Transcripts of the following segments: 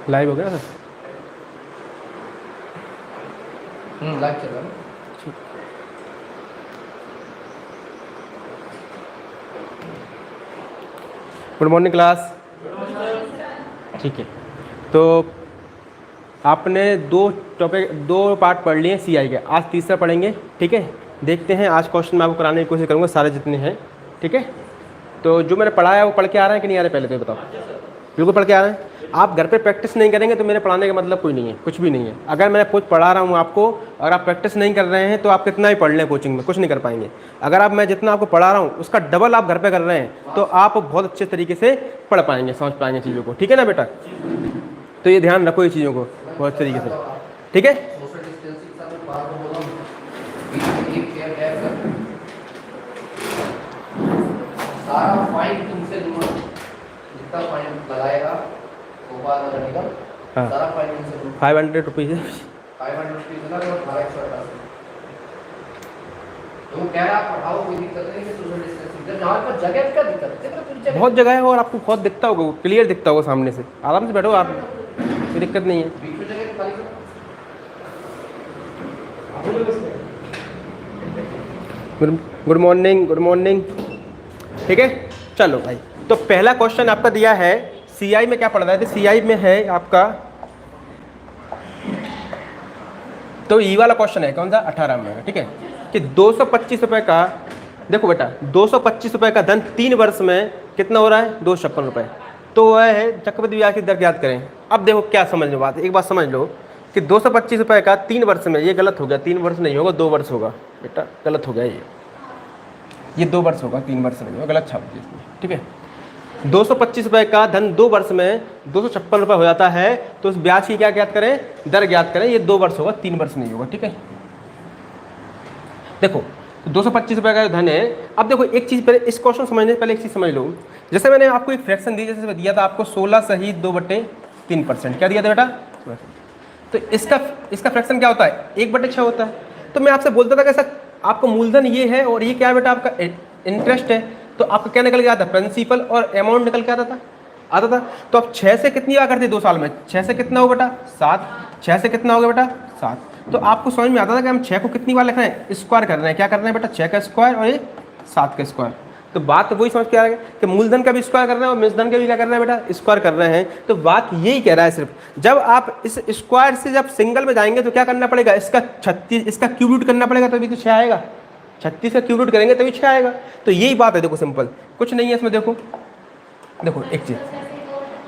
Live हो गया sir? Live चल रहा है। Good morning class. ठीक है, तो आपने दो पार्ट पढ़ लिए सीआई के, आज तीसरा पढ़ेंगे। ठीक है, देखते हैं आज क्वेश्चन मैं आपको कराने की कोशिश करूँगा सारे जितने हैं। ठीक है, तो जो मैंने पढ़ाया वो पढ़ के आ रहा है कि नहीं आ रहा है, पहले तो बताओ। बिल्कुल पढ़ के आ रहे हैं। आप घर पे प्रैक्टिस नहीं करेंगे तो मेरे पढ़ाने का मतलब कोई नहीं है, कुछ भी नहीं है। अगर मैं कुछ पढ़ा रहा हूँ आपको और आप प्रैक्टिस नहीं कर रहे हैं तो आप कितना ही पढ़ लें कोचिंग में, कुछ नहीं कर पाएंगे। अगर आप मैं जितना आपको पढ़ा रहा हूँ उसका डबल आप घर पे कर रहे हैं तो आप बहुत अच्छे तरीके से पढ़ पाएंगे, समझ पाएंगे चीज़ों को। ठीक है ना बेटा? तो ये ध्यान रखो ये चीज़ों को बहुत अच्छे तरीके से। ठीक है, सोशल डिस्टेंसिंग का मैं बात बोला हूँ, एक चेयर गैप कर, सारा फाइन तुमसे दूर, जितना फाइन लगाएगा वो बात अगर निकल, हाँ सारा फाइन तुमसे दूर। 500 रुपीज़ है। 500 रुपीज़ ना, और 180 तो कह रहा पढ़ाओ, कोई दिक्कत नहीं है। सोशल डिस्टेंसिंग जब जहाँ पर जगह का दिक्कत है, पूरी जगह बहुत जगह है और आपको बहुत दिखता होगा, क्लियर दिखता होगा सामने से। आराम से बैठो आप, कोई दिक्कत नहीं है। बीच में जगह खाली करो। Good morning, good morning. ठीक है, चलो भाई, तो पहला क्वेश्चन आपका दिया है सीआई में। क्या पढ़ रहे थे? सीआई में है आपका, तो ई वाला क्वेश्चन है कौन सा, 18 में। ठीक है, कि 225 रुपए का, देखो बेटा 225 रुपए का धन 3 वर्ष में कितना हो रहा है, 256 रुपए। तो वह है चक्रवृद्धि ब्याज की दर ज्ञात करें। अब देखो क्या समझ लो बात, एक बात समझ लो कि 225 रुपए का 3 वर्ष में, ये गलत हो गया, 3 वर्ष नहीं होगा 2 वर्ष होगा बेटा, गलत हो गया ये 2 वर्ष होगा, 3 वर्ष नहीं होगा, गलत छाप दिया इसमें। ठीक है, 225 रुपए का धन 2 वर्ष में 256 रुपए हो जाता है, तो उस ब्याज की क्या ज्ञात करें, दर ज्ञात करें। ये 2 वर्ष होगा, 3 वर्ष नहीं होगा। ठीक है, देखो 225 रुपए का धन है। अब देखो एक चीज पहले, इस क्वेश्चन समझने से पहले एक चीज समझ लो। जैसे मैंने आपको एक फ्रैक्शन दी, जैसे दिया था आपको 16 सही 2/3%। क्या दिया था बेटा? तो इसका फ्रैक्शन क्या होता है, 1/6 होता है। तो मैं आपसे बोलता था कि सर आपका मूलधन ये है और ये क्या है बेटा, आपका इंटरेस्ट है। तो आपका क्या निकल के आता है, प्रिंसिपल और अमाउंट निकल के आता था। तो अब 6 से कितनी बार करते 2 साल में, 6 से कितना हो बेटा 7, 6 से कितना हो गया बेटा 7। तो आपको समझ में आता था कि हम 6 को कितनी बार लिख रहे हैं, स्क्वायर कर रहे हैं। क्या कर रहे हैं बेटा, 6 का स्क्वायर और ये 7 का स्क्वायर। तो बात तो वही समझ के आ रहा है कि मूलधन का भी स्क्वायर कर रहे हैं और निजधन का भी क्या कर रहे हैं बेटा, स्क्वायर कर रहे हैं। तो बात यही कह रहा है सिर्फ, जब आप इस स्क्वायर से जब सिंगल में जाएंगे तो क्या करना पड़ेगा, इसका 36 इसका क्यूब रूट करना पड़ेगा तभी तो 6 आएगा। 36 का क्यूब रूट करेंगे तभी 6 आएगा। तो यही बात है, देखो सिंपल, कुछ नहीं है इसमें। देखो एक चीज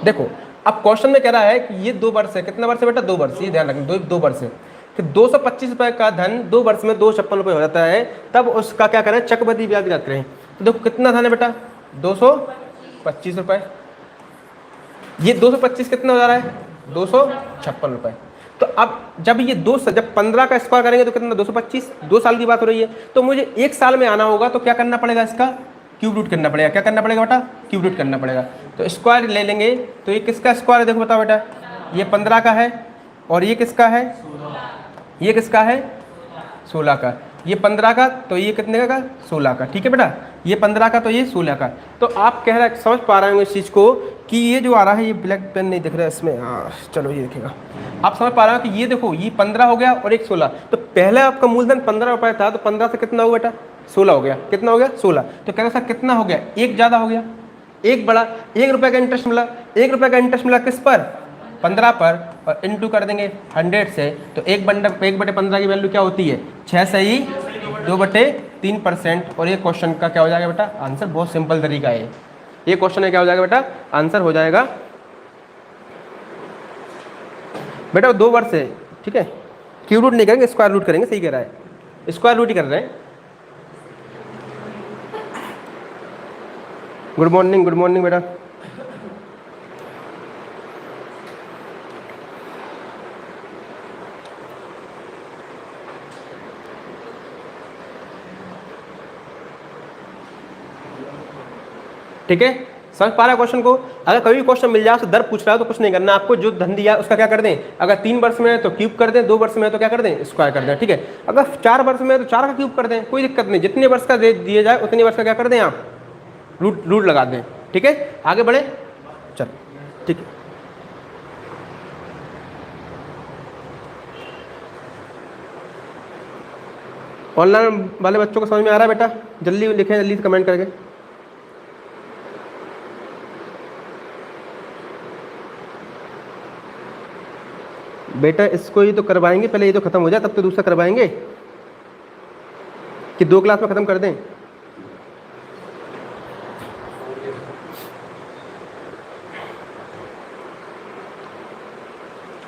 देखो, अब क्वेश्चन में कह रहा है कि ये 2 वर्ष है, कितना वर्ष है बेटा, 2 वर्ष। ये ध्यान रखना, 2 वर्ष है कि 225 रुपए का धन 2 वर्ष में 256 रुपए हो जाता है, तब उसका क्या करें, चक्रवृद्धि ब्याज ज्ञात करें। तो देखो कितना धन है बेटा, 225 रुपए। ये 225 कितना हो जा रहा है, 256 रुपए। तो अब जब ये जब 15 का स्क्वायर करेंगे तो कितना, 225। 2 साल की बात हो रही है, तो मुझे 1 साल में आना होगा। तो क्या करना पड़ेगा, इसका क्यूब रूट करना पड़ेगा। क्या करना पड़ेगा बेटा, क्यूब रूट करना पड़ेगा। तो स्क्वायर ले लेंगे, तो ये किसका स्क्वायर है, देखो बताओ बेटा, ये 15 का है और ये किसका है, ये किसका है, 16 का। ये 15 का, तो ये कितने का, 16 का। ठीक है बेटा, ये 15 का तो ये 16 का। तो आप कह रहे समझ पा रहे होंगे इस चीज़ को कि ये जो आ रहा है, ये ब्लैक पेन नहीं दिख रहा है इसमें, चलो ये दिखेगा। आप समझ पा रहे हो कि ये देखो, ये 15 हो गया और एक 16। तो पहले आपका मूलधन 15 रुपये था, तो 15 से कितना हुआ बेटा, 16 हो गया। कितना हो गया, 16। तो कह रहे सर कितना हो गया, एक ज़्यादा हो गया, एक बड़ा, 1 रुपये का इंटरेस्ट मिला। 1 रुपये का इंटरेस्ट मिला किस पर, 15 पर, और इनटू कर देंगे 100 से। तो 1/15 की वैल्यू क्या होती है, 6 सही 2/3%। और ये क्वेश्चन का क्या हो जाएगा बेटा, आंसर। बहुत सिंपल तरीका है ये क्वेश्चन है, क्या हो जाएगा बेटा, आंसर हो जाएगा बेटा 2 वर्ष है। ठीक है, क्यूब रूट नहीं करेंगे, स्क्वायर रूट करेंगे। सही कह रहा है, स्क्वायर रूट ही कर रहे हैं। गुड मॉर्निंग, गुड मॉर्निंग बेटा। ठीक है, समझ पा रहा है क्वेश्चन को। अगर कभी भी क्वेश्चन मिल जाए तो दर पूछ रहा है तो कुछ नहीं करना आपको, जो धन दिया उसका क्या कर दें, अगर 3 वर्ष में है तो क्यूब कर दें, 2 वर्ष में है तो क्या कर दें, स्क्वायर कर दें। ठीक है, अगर 4 वर्ष में है तो 4 का क्यूब कर दें, कोई दिक्कत नहीं। जितने वर्ष का दिए जाए उतने वर्ष का क्या कर दें आप, रूट लगा दें। ठीक है, आगे बढ़े, चल ठीक है। ऑनलाइन वाले बच्चों को समझ में आ रहा है बेटा? जल्दी लिखें, जल्दी से कमेंट करके। बेटा इसको ही तो करवाएंगे, पहले ये तो खत्म हो जाए तब तो दूसरा करवाएंगे, कि 2 क्लास में ख़त्म कर दें।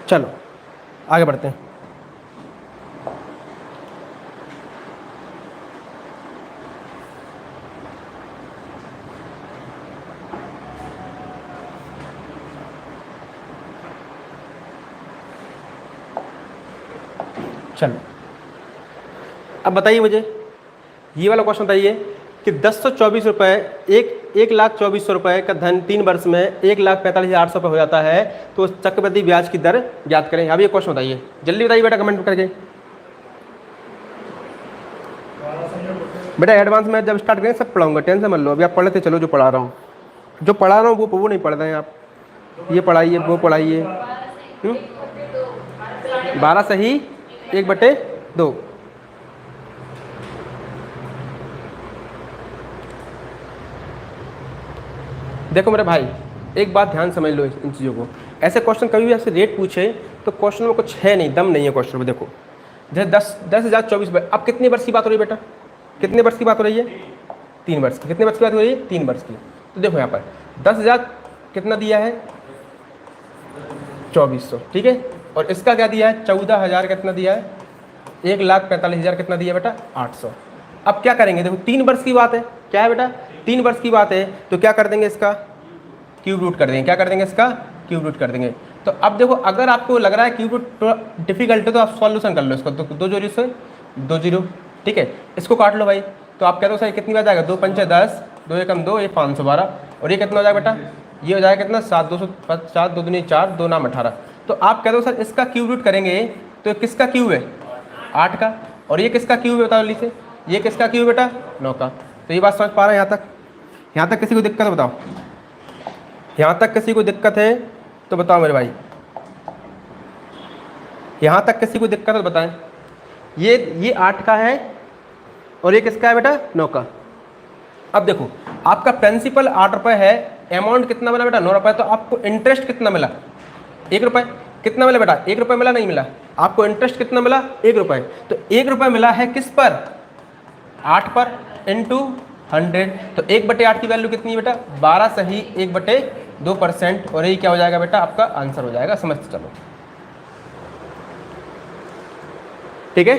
चलो आगे बढ़ते हैं। चलो अब बताइए मुझे ये वाला क्वेश्चन बताइए कि 1024 रुपये, 1,24,000 रुपये का धन 3 वर्ष में 1,45,800 रुपये हो जाता है, तो उस चक्रवृद्धि ब्याज की दर ज्ञात करें। अब ये क्वेश्चन बताइए, जल्दी बताइए बेटा कमेंट करके। बेटा एडवांस में जब स्टार्ट करें सब पढ़ाऊंगा, टेंशन मत लो, अभी आप पढ़ते चलो। जो पढ़ा रहा हूँ वो नहीं पढ़ रहे हैं आप, ये पढ़ाइए वो पढ़ाइए। 12 सही 1/2। देखो मेरे भाई एक बात ध्यान समझ लो इन चीज़ों को। ऐसे क्वेश्चन कभी भी आपसे रेट पूछे तो क्वेश्चन में कुछ है नहीं, दम नहीं है क्वेश्चन में। देखो जैसे 10,024 रुपये, अब कितने वर्ष की बात हो रही है बेटा? कितने वर्ष की बात हो रही है? 3 वर्ष की। कितने वर्ष की बात हो रही है? 3 वर्ष की। तो देखो यहाँ पर 10,000 कितना दिया है? 2400, ठीक है। और इसका क्या दिया है? 14,000 कितना दिया है? 1,45,000 कितना दिया बेटा? 800। अब क्या करेंगे? देखो 3 वर्ष की बात है, क्या है बेटा? 3 वर्ष की बात है, तो क्या कर देंगे? इसका क्यूब रूट कर देंगे। क्या कर देंगे? इसका क्यूब रूट कर देंगे। तो अब देखो अगर आपको लग रहा है क्यूब रूट डिफिकल्ट है तो आप सॉल्यूशन कर लो इसको। तो 2 0 से 2 0, ठीक है। इसको काट लो भाई, तो आप कहते हो सर कितनी बार जाएगा? 2 पंचे 10, 2 एकम 2, ये 512। और ये कितना हो जाएगा बेटा? ये हो जाएगा कितना? 7, 250, 2 दूनी 4, 2 नाम 18। तो आप कहते हो सर इसका क्यूब रूट करेंगे तो किसका क्यूब है? 8 का। और ये किसका क्यूब है बताओ जल्दी से? ये किसका क्यूब बेटा? 9 का। तो ये बात समझ पा रहे हैं यहाँ तक? यहाँ तक किसी को दिक्कत है बताओ? यहाँ तक किसी को दिक्कत है तो बताओ मेरे भाई। यहाँ तक किसी को दिक्कत है तो बताएं। ये 8 का है और ये किसका है बेटा? 9 का। अब देखो आपका प्रिंसिपल 8 रुपये है, अमाउंट कितना मिला बेटा? 9 रुपये। तो आपको इंटरेस्ट कितना मिला? 1 रुपये। कितना मिला बेटा? 1 रुपये मिला? नहीं मिला। आपको इंटरेस्ट कितना मिला? 1 रुपये। तो 1 रुपये मिला है किस पर? 8 पर इंटू 100। तो 1/8 की वैल्यू कितनी है बेटा? 12 सही 1/2%। और यही क्या हो जाएगा बेटा? आपका आंसर हो जाएगा। समझते चलो, ठीक है।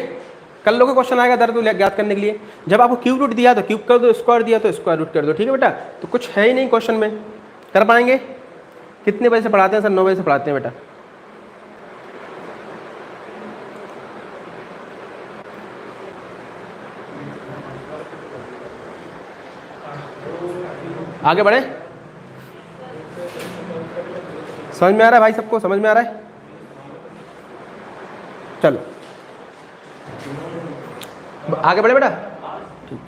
कल लोगों का क्वेश्चन आएगा दर तो ज्ञात करने के लिए। जब आपको क्यूब रूट दिया तो क्यूब कर दो, स्क्वायर दिया तो स्क्वायर रूट कर दो, ठीक है बेटा। तो कुछ है ही नहीं क्वेश्चन में, कर पाएंगे? कितने बजे से पढ़ाते हैं सर? 9 बजे से पढ़ाते हैं बेटा। आगे बढ़े। समझ में आ रहा है भाई? सबको समझ में आ रहा है? चलो आगे बढ़े बेटा। ठीक।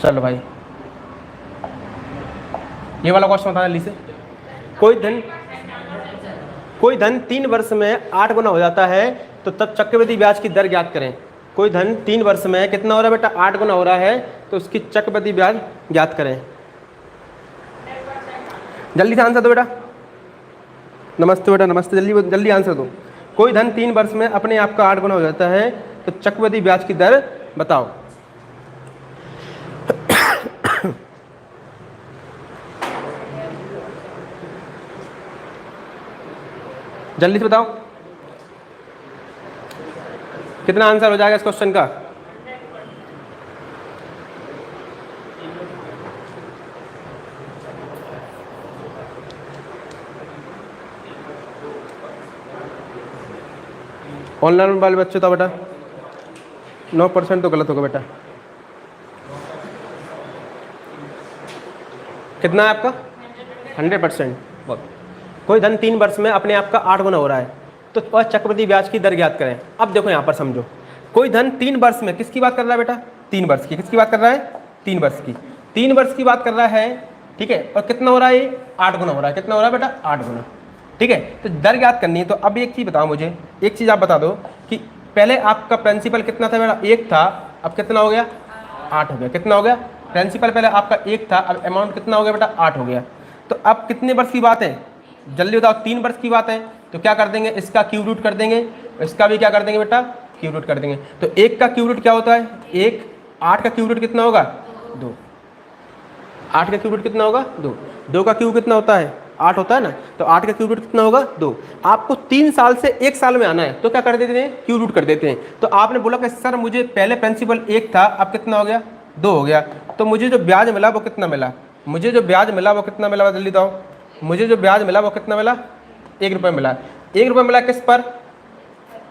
चलो भाई ये वाला क्वेश्चन बताना जल्दी से। कोई धन 3 वर्ष में 8 गुना हो जाता है, तो तब चक्रवृद्धि ब्याज की दर ज्ञात करें। कोई धन 3 वर्ष में कितना हो रहा है बेटा? 8 गुना हो रहा है, तो उसकी चक्रवृद्धि ब्याज ज्ञात करें। जल्दी से आंसर दो बेटा। नमस्ते बेटा, नमस्ते। जल्दी जल्दी आंसर दो। कोई धन 3 वर्ष में अपने आप का 8 गुना हो जाता है, तो चक्रवृद्धि ब्याज की दर बताओ। जल्दी से बताओ कितना आंसर हो जाएगा इस क्वेश्चन का? ऑनलाइन वाले बच्चे तो बेटा 9% तो गलत होगा बेटा। कितना है आपका 100%। बहुत। कोई धन 3 वर्ष में अपने आप का 8 गुना हो रहा है, तो वह चक्रवृद्धि ब्याज की दर ज्ञात करें। अब देखो यहाँ पर समझो, कोई धन 3 वर्ष में किसकी बात कर रहा है बेटा, 3 वर्ष की। किसकी बात कर रहा है, 3 वर्ष की। 3 वर्ष की बात कर रहा है, ठीक है। और कितना हो रहा है, 8 गुना हो रहा है। कितना हो रहा है बेटा, 8 गुना, ठीक है। तो दर ज्ञात करनी है। तो अब एक चीज़ बताओ मुझे, एक चीज़ आप बता दो कि पहले आपका प्रिंसिपल कितना था बेटा, 1 था, अब कितना हो गया, 8 हो गया। कितना हो गया, प्रिंसिपल पहले आपका 1 था, अब अमाउंट कितना हो गया बेटा, 8 हो गया। तो अब कितने वर्ष की बात है, जल्दी बताओ, 3 वर्ष की बात है। तो क्या कर देंगे, इसका क्यूब रूट कर देंगे, इसका भी क्या कर देंगे बेटा, क्यूब रूट कर देंगे। तो 1 का क्यूब रूट क्या होता है, 1। 8 का क्यूब रूट कितना होगा, 2। 8 का क्यूब रूट कितना होगा, 2। 2 का क्यूब कितना होता है, 8 होता है ना। तो 8 का क्यूब रूट कितना होगा, 2। आपको 3 साल से 1 साल में आना है, तो क्या कर देते हैं, क्यूब रूट कर देते हैं। तो आपने बोला कि सर मुझे पहले प्रिंसिपल 1 था, अब कितना हो गया, 2 हो गया। तो मुझे जो ब्याज मिला वो कितना मिला, मुझे जो ब्याज मिला वो कितना मिला, जल्दी बताओ। मुझे जो ब्याज मिला वो कितना मिला, 1 रुपये मिला। 1 रुपये मिला किस पर,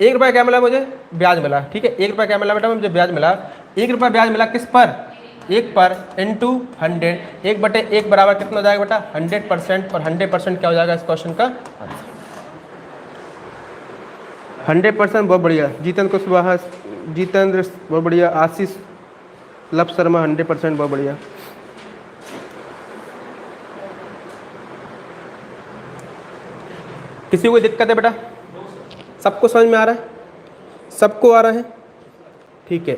1 रुपये क्या मिला मुझे, ब्याज मिला, ठीक है। 1 रुपये क्या मिला बेटा, मुझे ब्याज मिला। 1 रुपये ब्याज मिला किस पर, 1 पर, इंटू 100। 1/1 बराबर कितना हो जाएगा बेटा, 100%। और 100% क्या हो जाएगा इस क्वेश्चन का आंसर, 100%। बहुत बढ़िया जितेंद्र कुशवाहा, जितेंद्र बहुत बढ़िया, आशीष लव शर्मा 100%, बहुत बढ़िया। किसी को कोई दिक्कत है बेटा, सबको समझ में आ रहा है, सबको आ रहा है, ठीक है।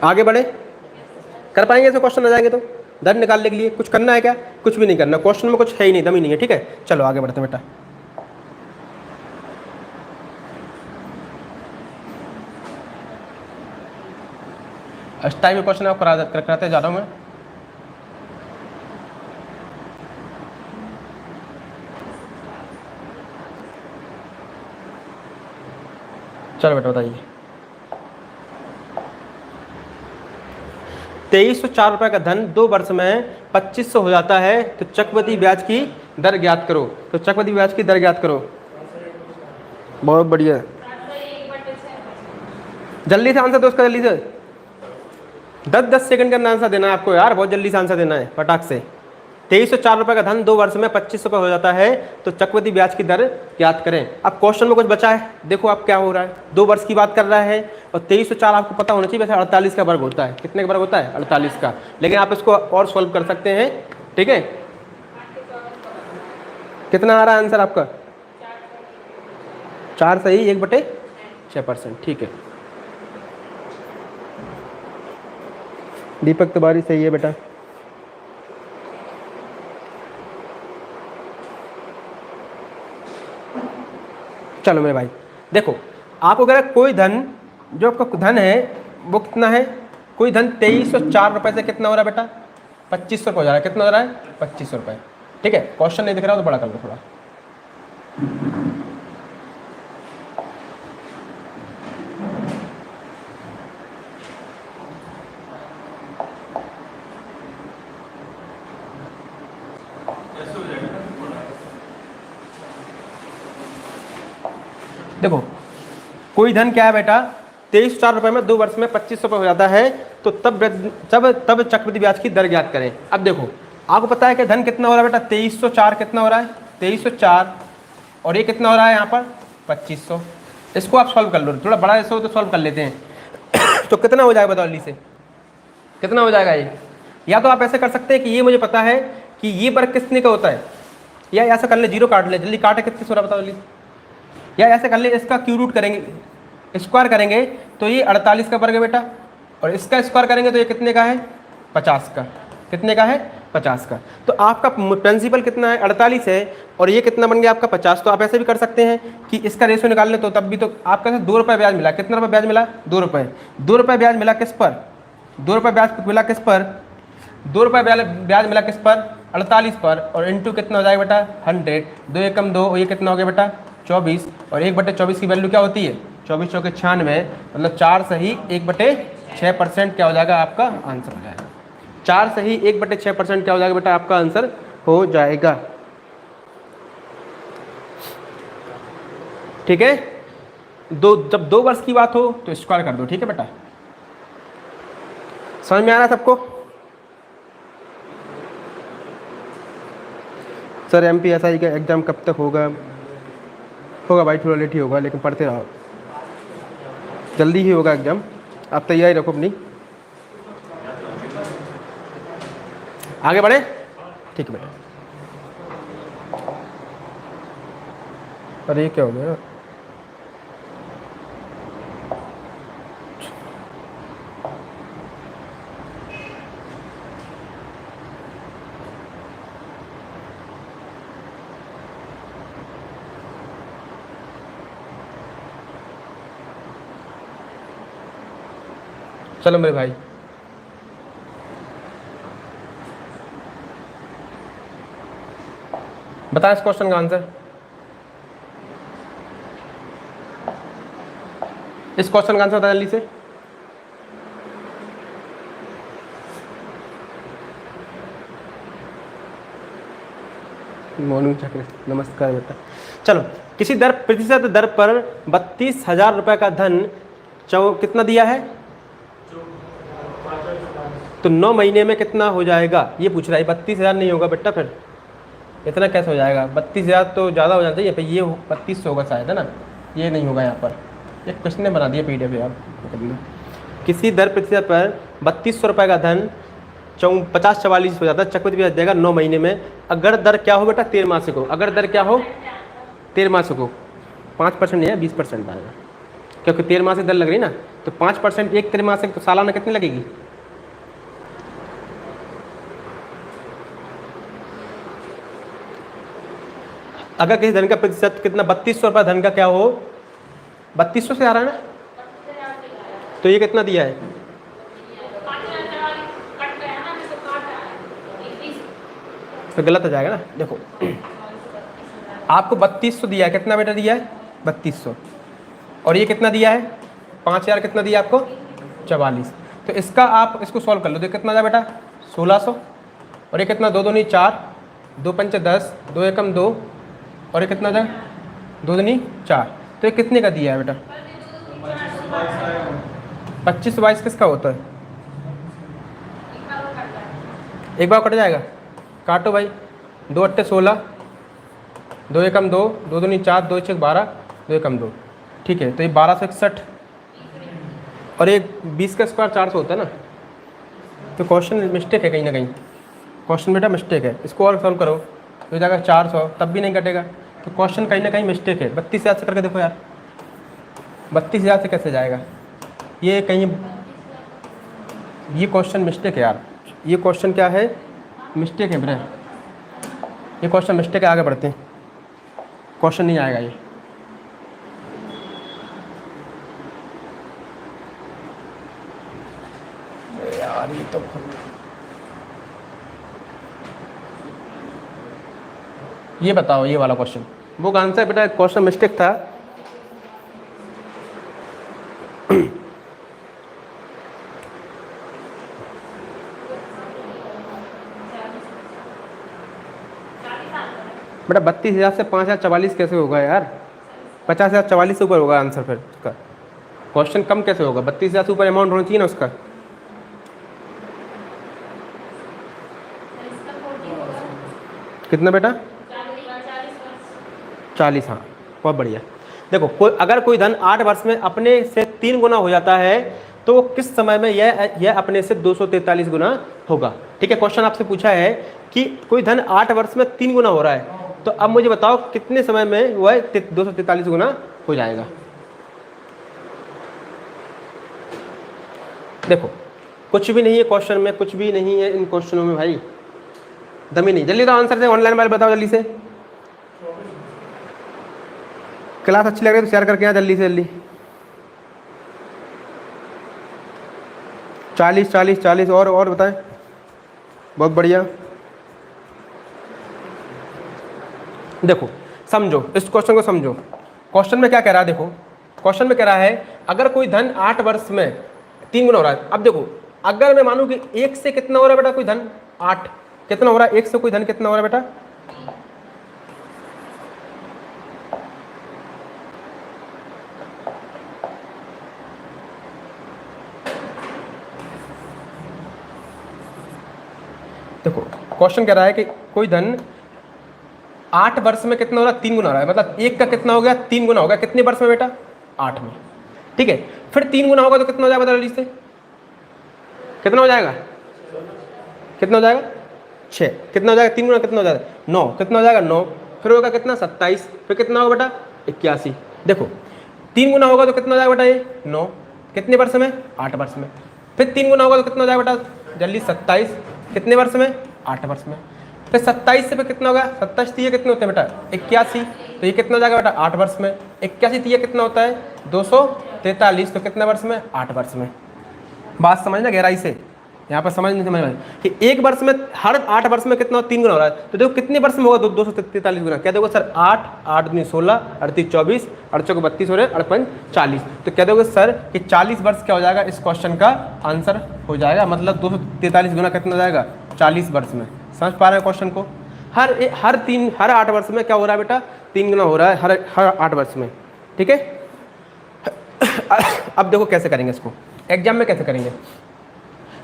आगे बढ़े, कर पाएंगे ऐसे क्वेश्चन आ जाएंगे तो। दर निकालने के लिए कुछ करना है क्या, कुछ भी नहीं करना, क्वेश्चन में कुछ है ही नहीं, दम ही नहीं है, ठीक है। चलो आगे बढ़ते बेटा। इस टाइम में क्वेश्चन आप कराते जा रहा हूँ मैं। चलो बेटा बताइए, 2304 रुपये का धन 2 वर्ष में 2500 हो जाता है, तो चक्रवृद्धि ब्याज की दर ज्ञात करो। तो चक्रवृद्धि ब्याज की दर ज्ञात करो। बहुत बढ़िया, जल्दी से आंसर दो उसका, जल्दी से 10-10 सेकंड के अंदर आंसर देना है आपको यार, बहुत जल्दी से आंसर देना है फटाक से। 2304 रुपये का धन 2 वर्ष में 2500 रुपये हो जाता है, तो चक्रवृद्धि ब्याज की दर ज्ञात करें। अब क्वेश्चन में कुछ बचा है, देखो आप क्या हो रहा है, 2 वर्ष की बात कर रहा है, और 2304 आपको पता होना चाहिए, वैसे 48 का वर्ग होता है। कितने का वर्ग होता है, 48 का। लेकिन आप इसको और सॉल्व कर सकते हैं, ठीक है। कितना आ रहा है आंसर आपका, 4 सही 1/6%, ठीक है। दीपक तिवारी सही है बेटा। चलो मेरे भाई देखो, आपको अगर कोई धन, जो आपका धन है वो कितना है, कोई धन 2304 रुपये से कितना हो रहा है बेटा, 2500 रुपये हो जा रहा है। कितना हो रहा है, 2500 रुपये, ठीक है। क्वेश्चन नहीं दिख रहा तो बड़ा कर लो थोड़ा। देखो कोई धन क्या है बेटा, 2304 रुपये में 2 वर्ष में 2500 रुपये हो जाता है, तो तब चक्रवृद्धि ब्याज की दर ज्ञात करें। अब देखो आपको पता है कि धन कितना हो रहा है बेटा, 2304 कितना हो रहा है, 2304, और ये कितना हो रहा है यहाँ पर 2500। इसको आप सॉल्व कर लो, थोड़ा बड़ा ऐसा हो तो सॉल्व कर लेते हैं। तो कितना हो जाएगा बताओ जल्दी से, कितना हो जाएगा ये। या तो आप ऐसे कर सकते हैं कि ये मुझे पता है कि ये वर्ग कितने का होता है, या ऐसा कर ले, 0 काट ले, जल्दी काटे, कितने हो रहा बताओ जल्दी। या ऐसे कर ले, इसका क्यू रूट करेंगे, स्क्वायर करेंगे तो ये 48 का वर्ग है बेटा, और इसका स्क्वायर करेंगे तो ये कितने का है, 50 का। कितने का है, 50 का। तो आपका प्रिंसिपल कितना है, 48 है, और ये कितना बन गया आपका 50। तो आप ऐसे भी कर सकते हैं कि इसका रेशियो निकाल ले, तो तब भी तो आपका 2 रुपये ब्याज मिला। कितना रुपये ब्याज मिला, 2 रुपये। 2 रुपये ब्याज मिला किस पर, 2 रुपये ब्याज मिला किस पर, 2 रुपये ब्याज मिला किस पर, 48 पर, और इंटू कितना हो जाएगा बेटा 100। 2 एकम 2, ये कितना हो गया बेटा 24, और 1/24 की वैल्यू क्या होती है, 24 चौके 96, मतलब 4 सही 1/6% क्या हो जाएगा आपका आंसर हो जाएगा। 4 सही 1/6% क्या हो जाएगा बेटा आपका आंसर हो जाएगा, ठीक है। जब 2 वर्ष की बात हो तो स्क्वायर कर दो, ठीक है बेटा। समझ में आ रहा है सबको, सर MPSI का एग्ज़ाम कब तक होगा? होगा भाई, थोड़ा लेट ही होगा, लेकिन पढ़ते रहो, जल्दी ही होगा एग्ज़ाम, आप तैयारी रखो अपनी। आगे बढ़े, ठीक है बेटा। अरे ये क्या हो गया? चलो मेरे भाई, बता इस क्वेश्चन का आंसर। इस क्वेश्चन का आंसर बता जल्दी से। मॉर्निंग चक्र, नमस्कार बेटा। चलो, किसी दर प्रतिशत दर पर 32,000 रुपये का धन कितना दिया है? तो 9 महीने में कितना हो जाएगा ये पूछ रहा है। 32,000 नहीं होगा बेटा, फिर इतना कैसे हो जाएगा? 32,000 तो ज़्यादा हो जाता है, ये 32 होगा शायद, है ना? ये नहीं होगा यहाँ पर, एक क्वेश्चन ने बना दिया PDF यार। किसी दर प्रतिशत पर 3200 रुपये का धन 50-44 हो जाता है, चक्रवृद्धि ब्याज देगा 9 महीने में। अगर दर क्या हो बेटा? 13 मासिक हो। अगर दर क्या हो? 13 मासिक हो। 5% नहीं है, 20% आएगा, क्योंकि 13 मासिक दर लग रही ना, तो 5% एक 13 मासिक, तो सालाना कितनी लगेगी? अगर किसी धन का प्रतिशत कितना 3200 रुपये धन का क्या हो, 3200 से आ रहा है ना, तो ये कितना दिया है? तो गलत हो जाएगा ना। देखो आपको 3200 दिया है, कितना बेटा दिया है? 3200, और ये कितना दिया है? 5000 कितना दिया आपको? 44। तो इसका आप इसको सॉल्व कर लो, तो कितना जाए बेटा? 1600, और ये कितना? 2 दूनी 4, 2 पंचे 10, 2 एकम 2, और ये कितना जाए? 2 दूनी 4। तो ये कितने का दिया है बेटा? 25-22 किसका होता है? एक बार कट जाएगा, काटो भाई। 2 अट्टे 16, 2 एकम 2, 2 दूनी 4, 2 छः 12, 2 एकम 2, ठीक है। तो ये 1261, और ये 20 का स्क्वायर 400 होता है ना। तो क्वेश्चन मिस्टेक है कहीं ना कहीं, क्वेश्चन बेटा मिस्टेक है। इसको और सॉल्व करो तो जाएगा 400, तब भी नहीं कटेगा। तो क्वेश्चन कहीं ना कहीं मिस्टेक है। 32,000 से करके देखो यार, 32,000 से कैसे जाएगा? ये कहीं, ये क्वेश्चन मिस्टेक है यार। ये क्वेश्चन क्या है? मिस्टेक है बेटा, ये क्वेश्चन मिस्टेक है। आगे बढ़ते हैं, क्वेश्चन नहीं आएगा ये। यार ये तो ये बताओ, ये वाला क्वेश्चन, वो आंसर बेटा क्वेश्चन मिस्टेक था। बेटा 32,000 से 5,044 कैसे होगा यार? 50,044 से ऊपर होगा आंसर। फिर उसका क्वेश्चन कम कैसे होगा? 32,000 से ऊपर अमाउंट होना चाहिए ना उसका। कितना बेटा? 40। हाँ, बहुत बढ़िया। देखो अगर कोई धन 8 वर्ष में अपने से 3 गुना हो जाता है, तो किस समय में यह अपने से 243 गुना होगा? ठीक है, क्वेश्चन आपसे पूछा है कि कोई धन 8 वर्ष में 3 गुना हो रहा है, तो अब मुझे बताओ कितने समय में वह 243 गुना हो जाएगा? देखो कुछ भी नहीं है क्वेश्चन में, कुछ भी नहीं है इन क्वेश्चनों में भाई, दमी नहीं। जल्दी तो आंसर दे, ऑनलाइन वाले बताओ जल्दी से। क्लास अच्छी लग रही है तो शेयर करके यहाँ जल्दी से जल्दी। 40 40 40 और बताएं। बहुत बढ़िया। देखो समझो, इस क्वेश्चन को समझो। क्वेश्चन में क्या कह रहा है? देखो क्वेश्चन में कह रहा है अगर कोई धन 8 वर्ष में 3 गुना हो रहा है। अब देखो अगर मैं मानूं कि 1 से कितना हो रहा है बेटा? कोई धन 8 कितना हो रहा है? 1 से कोई धन कितना हो रहा है बेटा? देखो क्वेश्चन कह रहा है कि कोई धन 8 वर्ष में कितना हो रहा है, 3 गुना हो रहा है, मतलब 1 का कितना हो गया, 3 गुना हो गया, कितने वर्ष में बेटा, 8 में। ठीक है, फिर 3 गुना होगा तो कितना हो जाएगा, बता जल्दी से, कितना हो जाएगा, कितना हो जाएगा, 6, कितना हो जाएगा, 3 गुना कितना हो जाएगा, 9, कितना हो जाएगा, 9, फिर होगा कितना, 27, फिर कितना होगा बेटा, 81। देखो 3 गुना होगा तो कितना हो जाएगा बेटा, ये 9, कितने वर्ष में, 8 वर्ष में, फिर 3 गुना होगा तो कितना हो जाएगा बेटा, जल्दी 27, कितने वर्ष में, 8 वर्ष में, फिर 27 से फिर कितना होगा, 27 तीय कितने होते हैं बेटा, 81, तो ये कितना हो जाएगा बेटा, 8 वर्ष में, 81 तीय कितना होता है, 243, तो कितने वर्ष में, 8 वर्ष में। बात समझना गहराई से, यहाँ पर समझ नहीं समझ में कि एक वर्ष में, हर 8 वर्ष में कितना 3 गुना हो रहा है, तो देखो कितने वर्ष में होगा 243 गुना, क्या देखो सर, 8, 8 दूनी 16, 38 24, 8 चौके 32 हो रहे हैं, 8 40, तो क्या देखोगे सर कि 40 वर्ष क्या हो जाएगा, इस क्वेश्चन का आंसर हो जाएगा, मतलब 243 गुना कितना हो जाएगा, 40 वर्ष में। समझ पा रहे हैं क्वेश्चन को, हर 8 वर्ष में क्या हो रहा है बेटा, 3 गुना हो रहा है हर 8 वर्ष में। ठीक है, अब देखो कैसे करेंगे इसको, एग्जाम में कैसे करेंगे।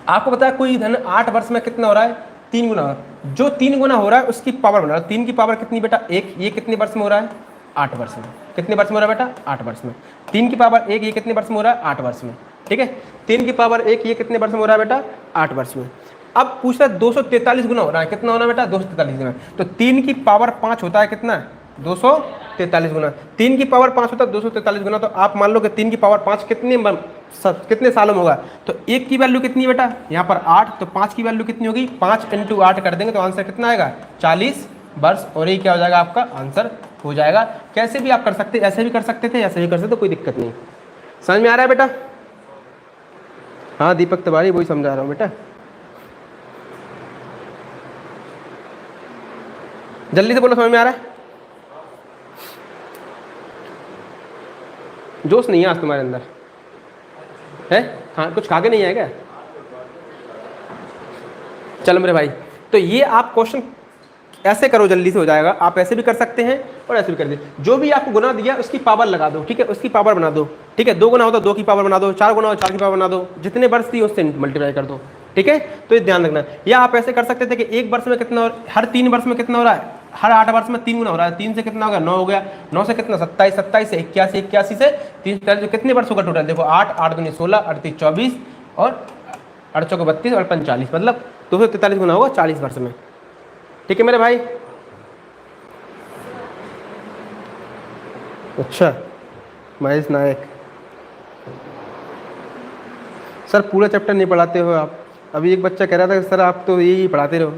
आपको पता है कोई धन 8 वर्ष में कितना हो रहा है, 3 गुना, जो 3 गुना हो रहा है उसकी पावर बना रहा है, 3 की पावर कितनी बेटा, 1, ये कितने वर्ष में हो रहा है, 8 वर्ष में, कितने वर्ष में हो रहा है बेटा, 8 वर्ष में, 3 की पावर 1, ये कितने वर्ष में हो रहा है, 8 वर्ष में। ठीक है, 3 की पावर 1, ये कितने वर्ष में हो रहा है बेटा, 8 वर्ष में। अब पूछ रहा है 243 गुना हो रहा है, कितना होना बेटा, 243 गुना, तो 3 की पावर 5 होता है कितना, 243 गुना, 3 की पावर 5 होता है 243 गुना, तो आप मान लो कि 3 की पावर 5 कितने सालों में होगा, तो 1 की वैल्यू कितनी है बेटा, यहाँ पर 8, तो 5 की वैल्यू कितनी होगी, 5 × 8 कर देंगे तो आंसर कितना आएगा, 40 वर्ष, और ये क्या हो जाएगा, आपका आंसर हो जाएगा। कैसे भी आप कर सकते, ऐसे भी कर सकते थे, ऐसे भी कर सकते, कोई दिक्कत नहीं। समझ में आ रहा है बेटा, हाँ दीपक तिवारी, वही समझा रहा हूँ बेटा, जल्दी से बोलो, समझ में आ रहा है, जोश नहीं है आज तुम्हारे अंदर है, कुछ खा के नहीं है क्या, चलो मेरे भाई, तो ये आप क्वेश्चन ऐसे करो, जल्दी से हो जाएगा। आप ऐसे भी कर सकते हैं और ऐसे भी कर दे, जो भी आपको गुना दिया उसकी पावर लगा दो, ठीक है, उसकी पावर बना दो, ठीक है, 2 गुना हो तो 2 की पावर बना दो, 4 गुना हो 4 की पावर बना दो, जितने वर्ष थी उससे मल्टीप्लाई कर दो। ठीक है, तो ये ध्यान रखना। या आप ऐसे कर सकते थे कि एक वर्ष में कितना, हर 3 वर्ष में कितना हो रहा है, हर 8 वर्ष में 3 गुना हो रहा है, 3 से कितना हो गया, 9 हो गया, 9 से कितना, 27, 27 से 81, 81 से 30, कितने वर्ष होगा टोटल, देखो 8, 8 दूनी 16, 38 24 और 8 चौके 32 और 45, मतलब 243 गुना होगा 40 वर्ष में। ठीक है मेरे भाई, अच्छा महेश नायक सर पूरा चैप्टर नहीं पढ़ाते हो आप, अभी एक बच्चा कह रहा था सर आप तो यही पढ़ाते रहो,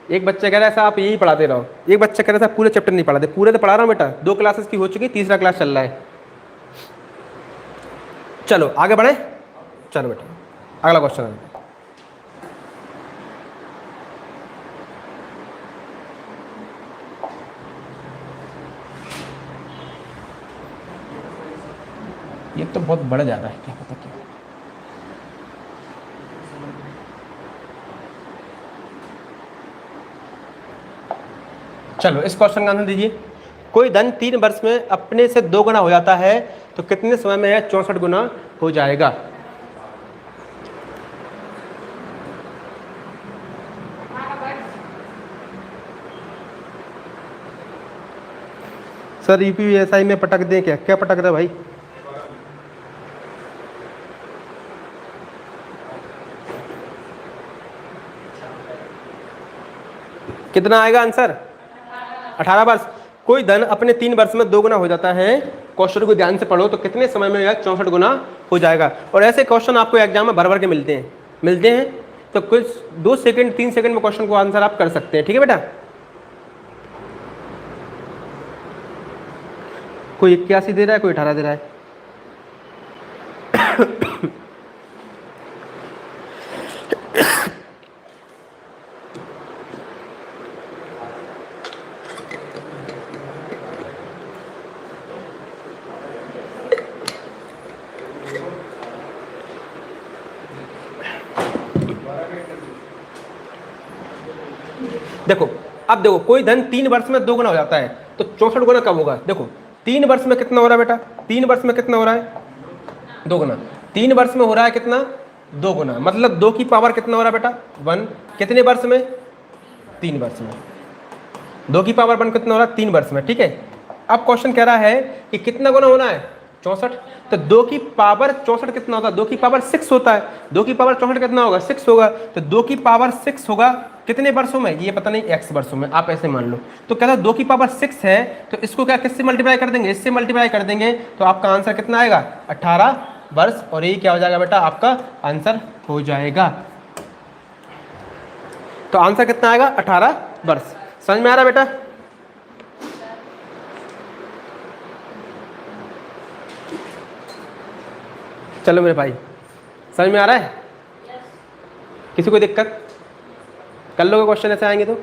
एक बच्चा कह रहा है सर आप यही पढ़ाते रहो, एक बच्चा कह रहा था पूरे चैप्टर नहीं पढ़ाते, पूरे तो पढ़ा रहा हूँ बेटा, 2 क्लासेस की हो चुकी, तीसरा क्लास चल रहा है। चलो आगे बढ़े, चलो बेटा अगला क्वेश्चन है। ये तो बहुत बढ़ जा रहा है, क्या पता क्या। चलो इस क्वेश्चन का आंसर दीजिए। कोई धन 3 वर्ष में अपने से 2 गुना हो जाता है तो कितने समय में यह 64 गुना हो जाएगा। सर यूपीएसआई में पटक दें क्या, क्या पटक रहा भाई, कितना आएगा आंसर, 18 वर्ष। कोई धन अपने 3 वर्ष में 2 गुना हो जाता है, क्वेश्चन को ध्यान से पढ़ो, तो कितने समय में यह 64 गुना हो जाएगा। और ऐसे क्वेश्चन आपको एग्जाम में भर भर के मिलते हैं, तो कुछ 2 सेकंड 3 सेकंड में क्वेश्चन को आंसर आप कर सकते हैं। ठीक है बेटा, कोई 81 दे रहा है, कोई 18 दे रहा है। देखो अब देखो, कोई धन 3 वर्ष में 2 गुना हो जाता है तो 64 गुना कब होगा। देखो 3 वर्ष में कितना हो रहा है बेटा, 3 वर्ष में कितना हो रहा है, 2 गुना। 3 वर्ष में हो रहा है कितना, 2 गुना, मतलब 2 की पावर कितना हो रहा है बेटा, 1। कितने वर्ष में, 3 वर्ष में। 2 की पावर 1 कितना हो रहा है 3 वर्ष में, ठीक है। अब क्वेश्चन कह रहा है कि कितना गुना होना है 64, तो 2 की पावर 64 कितना होता है, 2 की पावर 6 होता है, 2 की पावर 64 कितना होगा 6 होगा, तो 2 की पावर 6 होगा कितने वर्षों में, ये पता नहीं x वर्षों में, आप ऐसे मान लो। तो कहता है 2 की पावर 6 है, तो इसको क्या किससे मल्टीप्लाई कर देंगे, इससे मल्टीप्लाई कर देंगे, तो आपका आंसर कितना आएगा 18 वर्ष, और ये क्या हो जाएगा बेटा आपका आंसर हो जाएगा। तो आंसर कितना आएगा 18 वर्ष। समझ में आ रहा बेटा? चलो मेरे भाई, समझ में आ रहा है? किसी को दिक्कत? कर लोगे क्वेश्चन ऐसे आएंगे तो?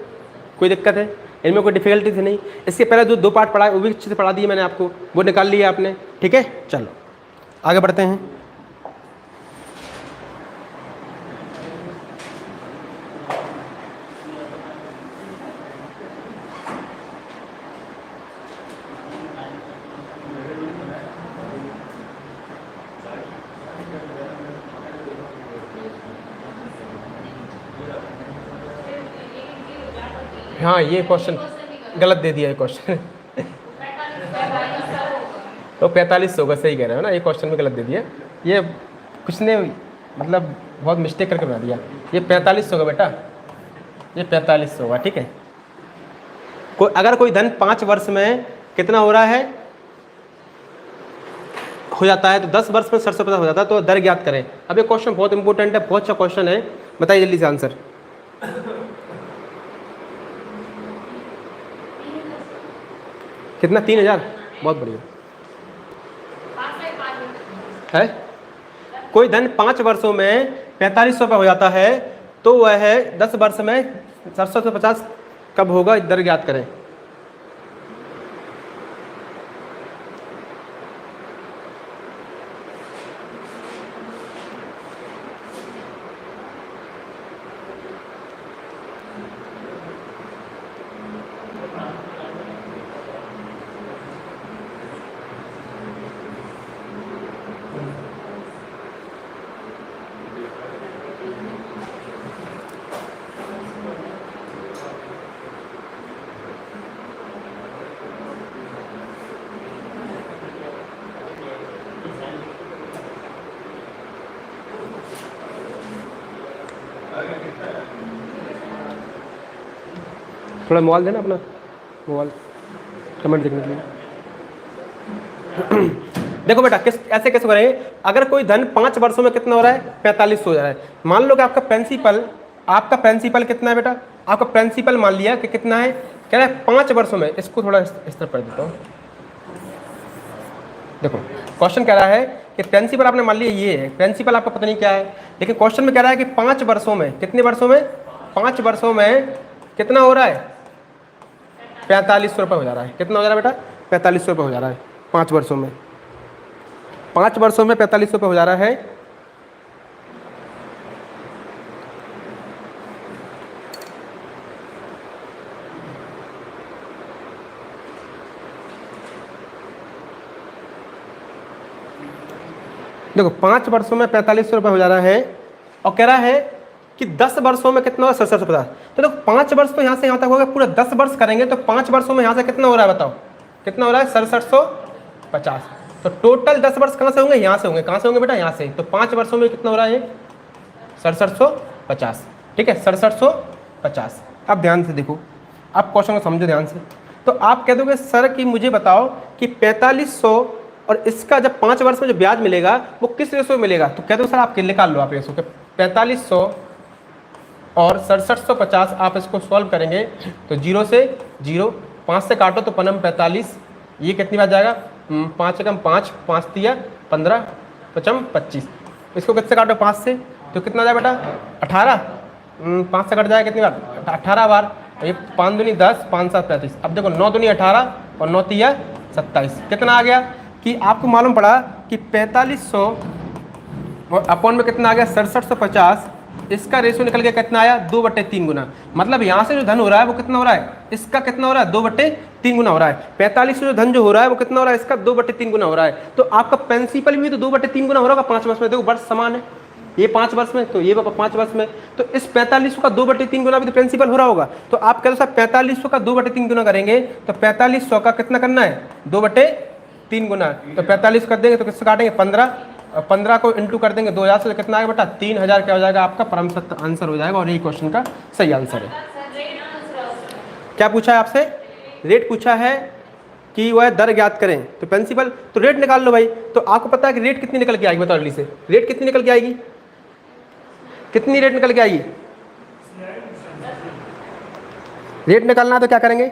कोई दिक्कत है इनमें? कोई डिफिकल्टीज नहीं? इसके पहले जो 2 पार्ट पढ़ा है वो भी अच्छे से पढ़ा दिए मैंने आपको, वो निकाल लिया आपने, ठीक है। चलो आगे बढ़ते हैं। हाँ ये क्वेश्चन गलत दे दिया है क्वेश्चन तो 45 होगा, सही कह रहे हो ना, ये क्वेश्चन में गलत दे दिया, ये कुछ ने मतलब बहुत मिस्टेक करके बना दिया, ये 45 होगा बेटा, ये 45 होगा, ठीक है। अगर कोई धन 5 वर्ष में कितना हो रहा है, हो जाता है, तो 10 वर्ष में 750 हो जाता है, तो दर ज्ञात करें। अब ये क्वेश्चन बहुत इंपॉर्टेंट है, बहुत अच्छा क्वेश्चन है, बताइए जल्दी से आंसर। कितना 3000, बहुत बढ़िया है। कोई धन 5 वर्षों में 4500 रुपये हो जाता है, तो वह है 10 वर्ष में 750 कब होगा, दर ज्ञात करें। थोड़ा मोबाइल देना अपना, मोबाइल कमेंट देखने के लिए। देखो बेटा ऐसे कैसे करेंगे, अगर कोई धन 5 वर्षों में कितना हो रहा है 45 हो जा रहा है, मान लो कि आपका प्रिंसिपल कितना है बेटा, आपका प्रिंसिपल मान लिया कि कितना है, कह रहा है 5 वर्षों में, इसको थोड़ा इस तरह पढ़ देता हूँ। देखो क्वेश्चन कह रहा है कि प्रिंसिपल आपने मान लिया ये है, प्रिंसिपल आपका पता नहीं क्या है, लेकिन क्वेश्चन में कह रहा है कि 5 वर्षों में, कितने वर्षों में, 5 वर्षों में कितना हो रहा है 4500 रुपये हो जा रहा है। कितना हो जा रहा है बेटा 4500 रुपये हो जा रहा है 5 वर्षों में, 5 वर्षों में 4500 रुपये हो जा रहा है। देखो 5 वर्षों में 4500 रुपये हो जा रहा है, और कह रहा है कि 10 वर्षों में कितना होगा 750। तो देखो 5 वर्ष तो यहाँ से यहाँ तक होगा, पूरा 10 वर्ष करेंगे तो 5 वर्षों में यहाँ से कितना हो रहा है बताओ, कितना हो रहा है 6750। तो टोटल 10 वर्ष कहाँ से होंगे, यहाँ से होंगे। कहाँ से होंगे बेटा, यहाँ से। तो 5 वर्षों में कितना हो रहा है 6750, ठीक है 6750। अब ध्यान से देखो, आप क्वेश्चन को समझो ध्यान से। तो आप कह दोगे सर कि मुझे बताओ कि 4500 और इसका जब 5 वर्ष में जो ब्याज मिलेगा वो किस रेशो में मिलेगा। तो कह दो सर आप निकाल लो आप रेशो के, 4500 और 6750 आप इसको सॉल्व करेंगे तो 0 से 0, 5 से काटो तो पनम 45, ये कितनी बार जाएगा 5 एकम 5, 5 दिया 15, 55 25। इसको किससे काटो 5 से तो कितना जाए बेटा 18, 5 से कट जाएगा कितनी बार 18 बार। ये 5 दूनी 10, 5 7 35। अब देखो 9 दूनी 18 और 9 तिया 27। कितना आ गया कि आपको मालूम पड़ा कि 4500 और अपॉन में कितना आ गया 6750। इसका रेशो निकल गया कितना आया 2/3 गुना। मतलब यहाँ से जो धन हो रहा है वो कितना हो रहा है, इसका कितना हो रहा है 2/3 गुना हो रहा है। 45 से जो धन जो हो रहा है वो कितना हो रहा है, इसका 2/3 गुना हो रहा है। तो आपका प्रिंसिपल भी तो 2/3 गुना हो रहा होगा 5 वर्ष में। देखो वर्ष समान है, ये 5 वर्ष में, तो ये 5 वर्ष में, तो इस 4500 का 2/3 गुना भी तो प्रिंसिपल हो रहा होगा। तो आप कह दो साहब 4500 का 2/3 गुना करेंगे तो 4500 का कितना करना है 2/3 गुना, तो 45 कर देंगे तो किससे काटेंगे 15, और 15 को इंटू कर देंगे 2000 से, कितना आएगा बेटा 3000 क्या हो जाएगा आपका परम सत्य आंसर हो जाएगा। और यही क्वेश्चन का सही आंसर है। क्या पूछा है आपसे, रेट पूछा है कि वह दर ज्ञात करें, तो प्रिंसिपल तो रेट निकाल लो भाई। तो आपको पता है कि रेट कितनी निकल के आएगी, बताओ जल्दी से, रेट कितनी निकल के आएगी, कितनी रेट निकल के आएगी, रेट निकालना है तो क्या करेंगे,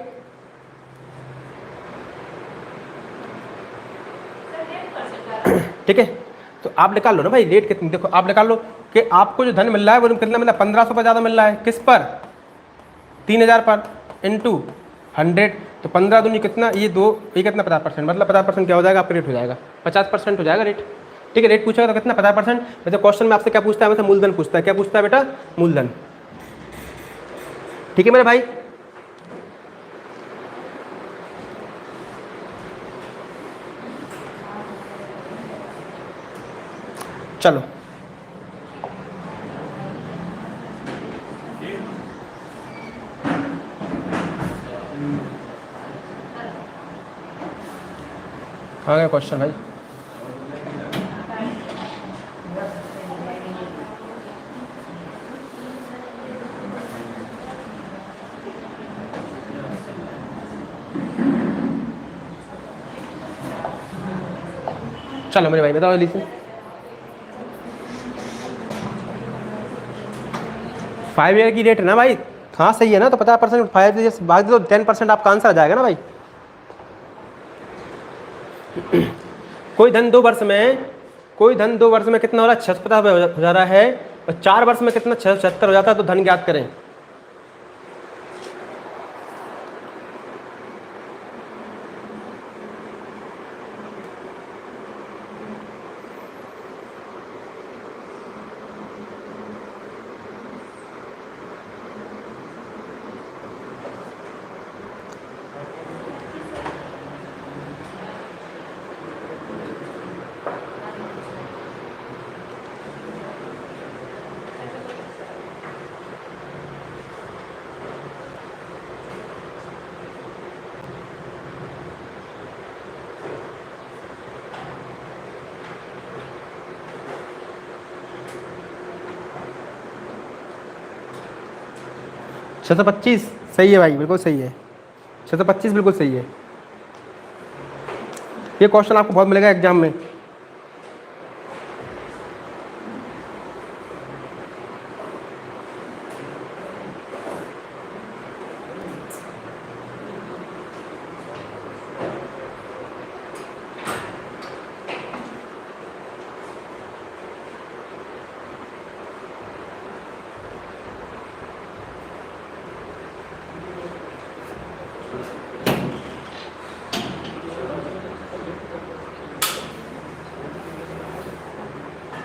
ठीक है, तो आप निकाल लो ना भाई रेट कितनी। देखो आप निकाल लो कि आपको जो धन मिल रहा है वो कितना मिल रहा है 1500 पर ज़्यादा मिल रहा है, किस पर 3000 पर, इंटू 100, तो 15 दूनी कितना, ये कितना 50%, मतलब 50% क्या हो जाएगा आपका रेट हो जाएगा 50% हो जाएगा रेट, ठीक है। रेट पूछेगा तो कितना 50%। वैसे क्वेश्चन में आपसे क्या पूछता है, वैसे मूलधन पूछता है, क्या पूछता है बेटा मूलधन, ठीक है मेरे भाई। चलो आ गया क्वेश्चन भाई, चलो मेरे भाई बताओ जल्दी से। 5 ईयर की रेट है ना भाई, हाँ सही है ना, तो 50% 5 ईयर भाग दो 10% आपका आंसर आ जाएगा ना भाई। कोई धन 2 वर्ष में, कोई धन 2 वर्ष में कितना हो रहा है 650 हो जा रहा है, और 4 वर्ष में कितना 676 हो जाता है, तो धन ज्ञात करें। छः सौ 25 सही है भाई, बिल्कुल सही है, 625 बिल्कुल सही है। ये क्वेश्चन आपको बहुत मिलेगा एग्जाम में।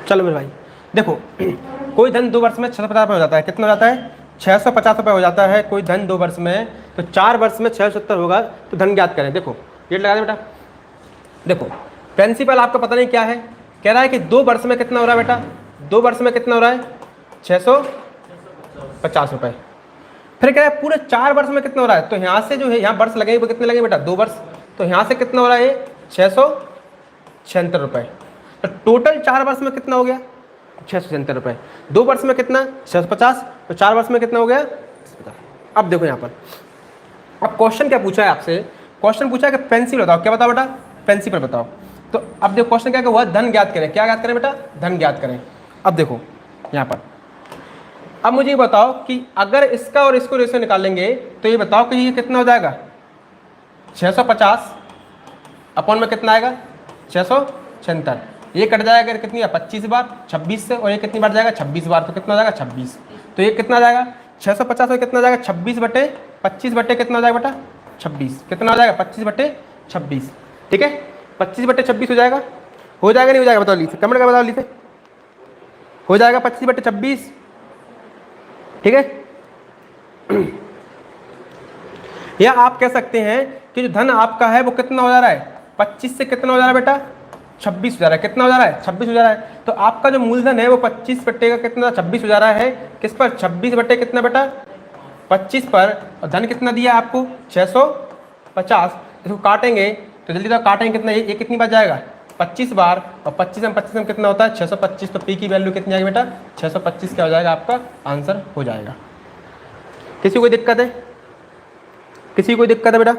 चलो मेरे भाई देखो, कोई धन 2 वर्ष में 650 रुपये हो जाता है, कितना हो जाता है 650 रुपये हो जाता है कोई धन 2 वर्ष में, तो 4 वर्ष में 670 होगा, तो धन ज्ञात करें। देखो रेट लगा दें बेटा, देखो प्रिंसिपल आपको पता नहीं क्या है, कह रहा है कि 2 वर्ष में कितना हो रहा है बेटा, 2 वर्ष में कितना हो रहा है 650 रुपये, फिर कह रहा है पूरे 4 वर्ष में कितना हो रहा है, तो यहाँ से जो है यहाँ वर्ष लगेंगे वो कितने लगेंगे बेटा 2 वर्ष, तो यहाँ से कितना हो रहा है 676 रुपये, तो टोटल 4 वर्ष में कितना हो गया 676 रुपये, 2 वर्ष में कितना 650, तो 4 वर्ष में कितना हो गया। अब देखो यहाँ पर, अब क्वेश्चन क्या पूछा है आपसे, क्वेश्चन पूछा है कि पेंसिल बताओ, क्या बताओ बेटा पेंसिल पर बताओ। तो अब देखो क्वेश्चन क्या है, वह धन ज्ञात करें, क्या ज्ञात करें बेटा धन ज्ञात करें। अब देखो यहाँ पर, अब मुझे ये बताओ कि अगर इसका और इसको रेशियो निकालेंगे तो ये बताओ कि ये कितना हो जाएगा 650 अपॉन में कितना आएगा 676, ये कट जाएगा अगर कितनी है 25 बार 26 से, और ये कितनी बार जाएगा 26 बार, तो कितना हो जाएगा 26, तो ये कितना आ जाएगा 650 और कितना जाएगा 26 बटे कितना हो जाएगा बेटा 26, कितना हो जाएगा 25/26, ठीक है 25/26 हो जाएगा, हो जाएगा नहीं हो जाएगा बताओ लीजिए, कमेंट कर बताओ लीजिए, हो जाएगा 25/26, ठीक है। या आप कह सकते हैं कि जो धन आपका है वो कितना हो जा रहा है 25 से कितना हो जा रहा है बेटा 26,000 है। कितना हो जा रहा है? 26 हो जा रहा है। तो आपका जो मूलधन है वो 25 बट्टे का कितना 26 हो जा रहा है। किस पर? 26 बट्टे कितना बेटा? 25 पर। और धन कितना दिया है आपको? 650। इसको काटेंगे तो जल्दी तो काटेंगे कितना, ये कितनी बार जाएगा? 25 बार। और 25 में कितना होता है? 625। तो पी की वैल्यू कितनी आएगी बेटा? 625 क्या हो जाएगा? आपका आंसर हो जाएगा। किसी कोई दिक्कत है? किसी कोई दिक्कत है बेटा?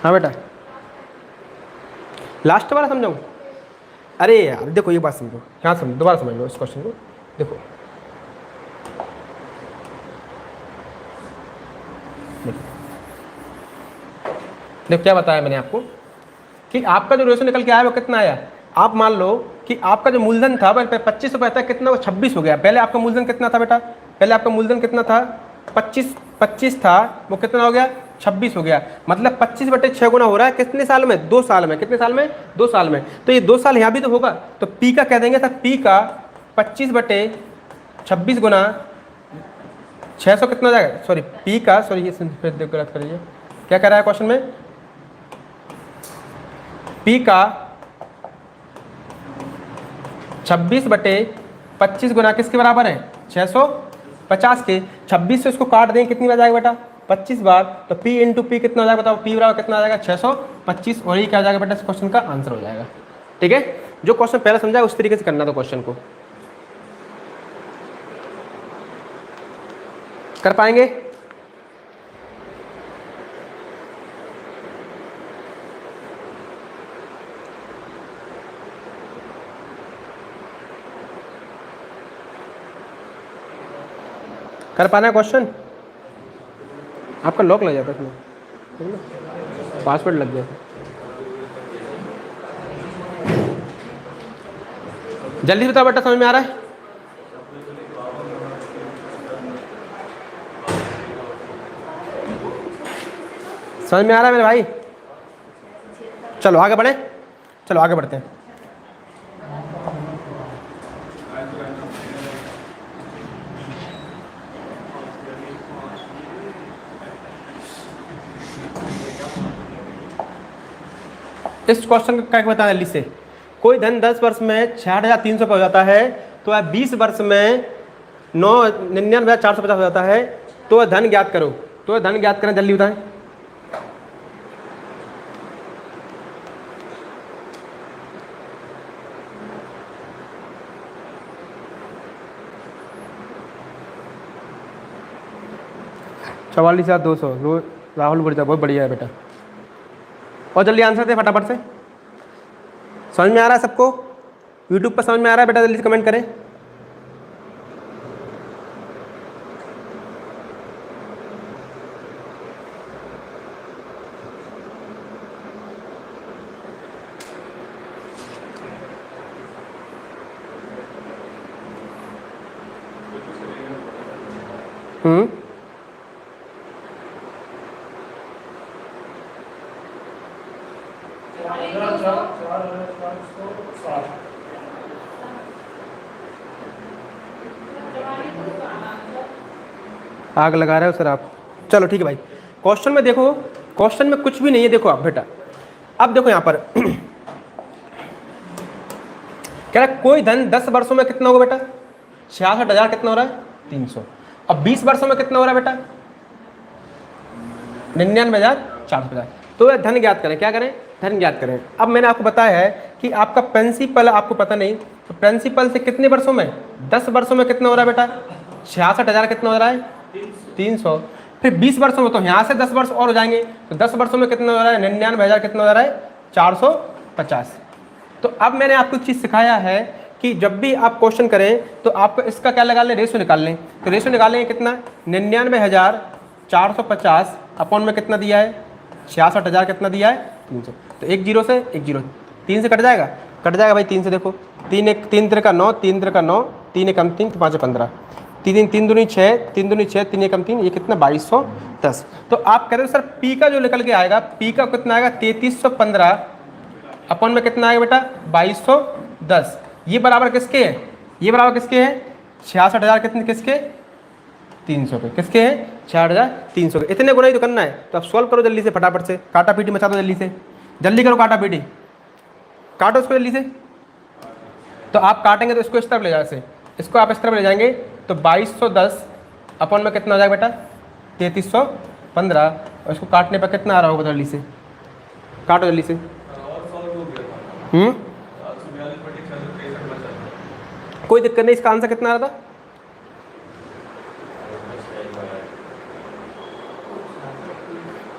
हाँ बेटा, लास्ट वाला समझाऊँ? अरे यार देखो ये बात समझो, यहाँ समझो, दोबारा समझ लो इस क्वेश्चन को। देखो देखो क्या बताया मैंने आपको कि आपका जो रेशो निकल के आया वो कितना आया। आप मान लो कि आपका जो मूलधन था वह 25 रुपये था, कितना? वो 26 हो गया। पहले आपका मूलधन कितना था बेटा? पहले आपका मूलधन कितना था? 25 था, वो कितना हो गया? 26 हो गया। मतलब 25 बटे 6 गुना हो रहा है कितने साल में? 2 साल में। कितने साल में? 2 साल में। तो ये 2 साल यहाँ भी तो होगा। तो पी का कह देंगे था, पी का 25 बटे 26 गुना 600 कितना हो जाएगा? सॉरी पी का, सॉरी ये फिर गलत करिए, क्या कह रहा है क्वेश्चन में? पी का 26 बटे 25 गुना किसके बराबर है? 650 के। 26 से उसको काट दें, कितनी बार जाएगा बेटा? 25 बार। तो P इंटू पी कितना हो जाएगा बताओ? P बराबर कितना आ जाएगा? 625। और ये क्या हो जाएगा बेटा? इस क्वेश्चन का आंसर हो जाएगा। ठीक है, जो क्वेश्चन पहले समझा उस तरीके से करना था क्वेश्चन को। कर पाएंगे? कर पाना है क्वेश्चन? आपका लॉक लग जाता है इसमें, पासवर्ड लग गया था। जल्दी बताओ बेटा, समझ में आ रहा है? समझ में आ रहा है मेरे भाई? चलो आगे बढ़े, चलो आगे बढ़ते हैं। इस क्वेश्चन का क्या बताया जल्दी से। कोई धन 10 वर्ष में 66,300 का हो जाता है, तो वह 20 वर्ष में 99,450 हो जाता है। तो वह धन ज्ञात करो। तो वह धन ज्ञात करें, जल्दी बताएं। चवालीस 200। राहुल गुर्जा बहुत बढ़िया है बेटा। और जल्दी आंसर दे फटाफट से। समझ में आ रहा है सबको? यूट्यूब पर समझ में आ रहा है बेटा? जल्दी से कमेंट करें। आग लगा रहे हो सर आप। चलो ठीक है भाई, क्वेश्चन में देखो, क्वेश्चन में कुछ भी नहीं है। देखो आप बेटा, अब देखो यहाँ पर कह रहा है कोई धन 10 वर्षों में कितना होगा बेटा? 66,000 कितना हो रहा है? 300। अब 20 वर्षों में कितना हो रहा है बेटा? 99,450। तो वह धन ज्ञात करें। क्या करें? धन ज्ञात करें। अब मैंने आपको बताया है कि आपका प्रिंसिपल आपको पता नहीं, तो प्रिंसिपल से कितने वर्षों में? 10 वर्षों में कितना हो रहा है बेटा? 66,000 कितना हो रहा है? 300। फिर 20 वर्षों में तो यहाँ से 10 वर्ष और हो जाएंगे, तो 10 वर्षों में कितना हो रहा है? 99,000 कितना हो जा रहा है? 450। तो अब मैंने आपको एक चीज़ सिखाया है कि जब भी आप क्वेश्चन करें तो आपको इसका क्या लगा लें? रेशो निकाल लें। तो रेशो निकालेंगे कितना? 99,450 अपॉन में कितना दिया है? 66,000 कितना दिया है? 300। तो एक जीरो से एक जीरो, 3 से कट जाएगा, कट जाएगा भाई 3 से। देखो 3 3 का 9, 3 3 का 9, 3 1 3, 5 15, 3 3 दूनी 6, 3 दूनी 6, 3 1 3, ये कितना? 2210। तो आप कह रहे हो सर पी का जो निकल के आएगा, पी का कितना आएगा? 3315 अपॉन में कितना आएगा बेटा? 2210। ये बराबर किसके है? ये बराबर किसके है? 66,000 कितने किसके? 300 के। किसके हैं? 66,300 के। इतने गुना ही तो करना है। तो आप सॉल्व करो जल्दी से फटाफट से, काटा पीटी मचा दो जल्दी से, जल्दी करो काटा पीटी। काटो इसको जल्दी से। तो आप काटेंगे तो इसको इस तरफ ले जाए, से इसको आप इस तरफ ले जाएंगे तो 2210 अपन में कितना आ जाएगा बेटा 3315, और इसको काटने पर कितना आ रहा होगा जल्दी से, काटो जल्दी से। कोई दिक्कत नहीं, इसका आंसर कितना आ रहा था,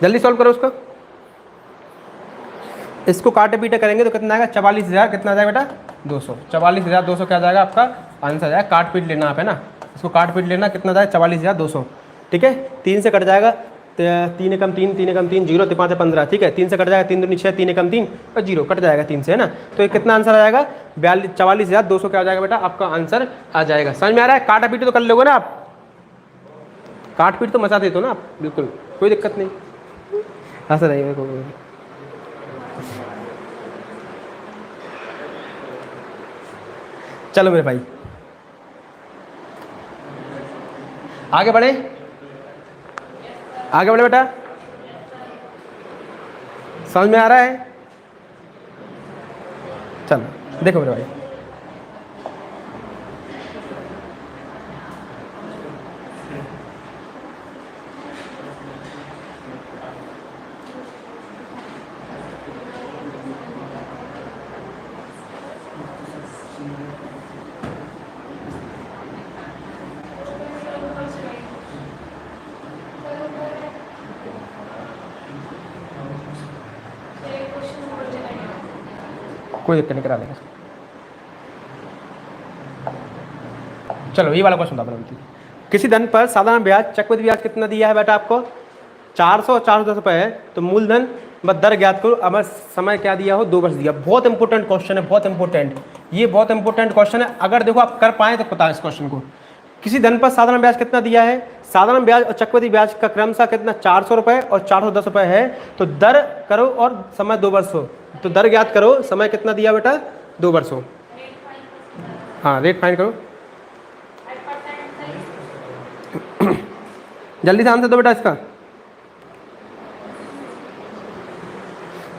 जल्दी सॉल्व करो उसको। इसको काटे पीटे करेंगे तो कितना आएगा 44,000, कितना आ जाएगा बेटा 200, 44,200 क्या आ जाएगा आपका आंसर आ जाएगा। काट पीट लेना आप, है ना, इसको काट पीट लेना, कितना जाएगा 44,200, ठीक है। 3 से कट जाएगा, 3 एकम 3, 3 एकम 3, 0, 5 15, ठीक है। 3 से कट जाएगा, 3 दूनी 6, 3 एकम 3 और 0 कट जाएगा 3 से, है ना। तो ये कितना आंसर आ जाएगा 44,200 क्या आ जाएगा बेटा आपका आंसर आ जाएगा। समझ में आ रहा है, काटा पीट तो कर लोगे ना आप, काट पीट तो मचा देते हो ना आप, बिल्कुल कोई दिक्कत नहीं, ऐसा नहीं है कोई। चलो मेरे भाई आगे बढ़े, आगे बढ़े बेटा, समझ में आ रहा है। चलो देखो मेरे भाई, कोई दिक्कत नहीं, करा लेंगे। चलो ये वाला क्वेश्चन था, किसी धन पर साधारण ब्याज चक्रवृद्धि ब्याज कितना दिया है बेटा आपको 400 और 410 रुपये है, तो मूलधन व दर ज्ञात करो। अब समय क्या दिया हो 2 वर्ष दिया। बहुत इंपॉर्टेंट क्वेश्चन है, बहुत इंपॉर्टेंट, ये बहुत इंपॉर्टेंट क्वेश्चन है। अगर देखो आप कर पाए तो पता है इस क्वेश्चन को। किसी धन पर साधारण ब्याज कितना दिया है, साधारण ब्याज और चक्रवृद्धि ब्याज का क्रमशः कितना 400 रुपये और 410 रुपये है, तो दर करो और समय 2 वर्ष हो, तो दर ज्ञात करो, समय कितना दिया बेटा 2 वर्ष हो। हाँ रेट फाइंड करो, जल्दी से आंसर दो बेटा इसका।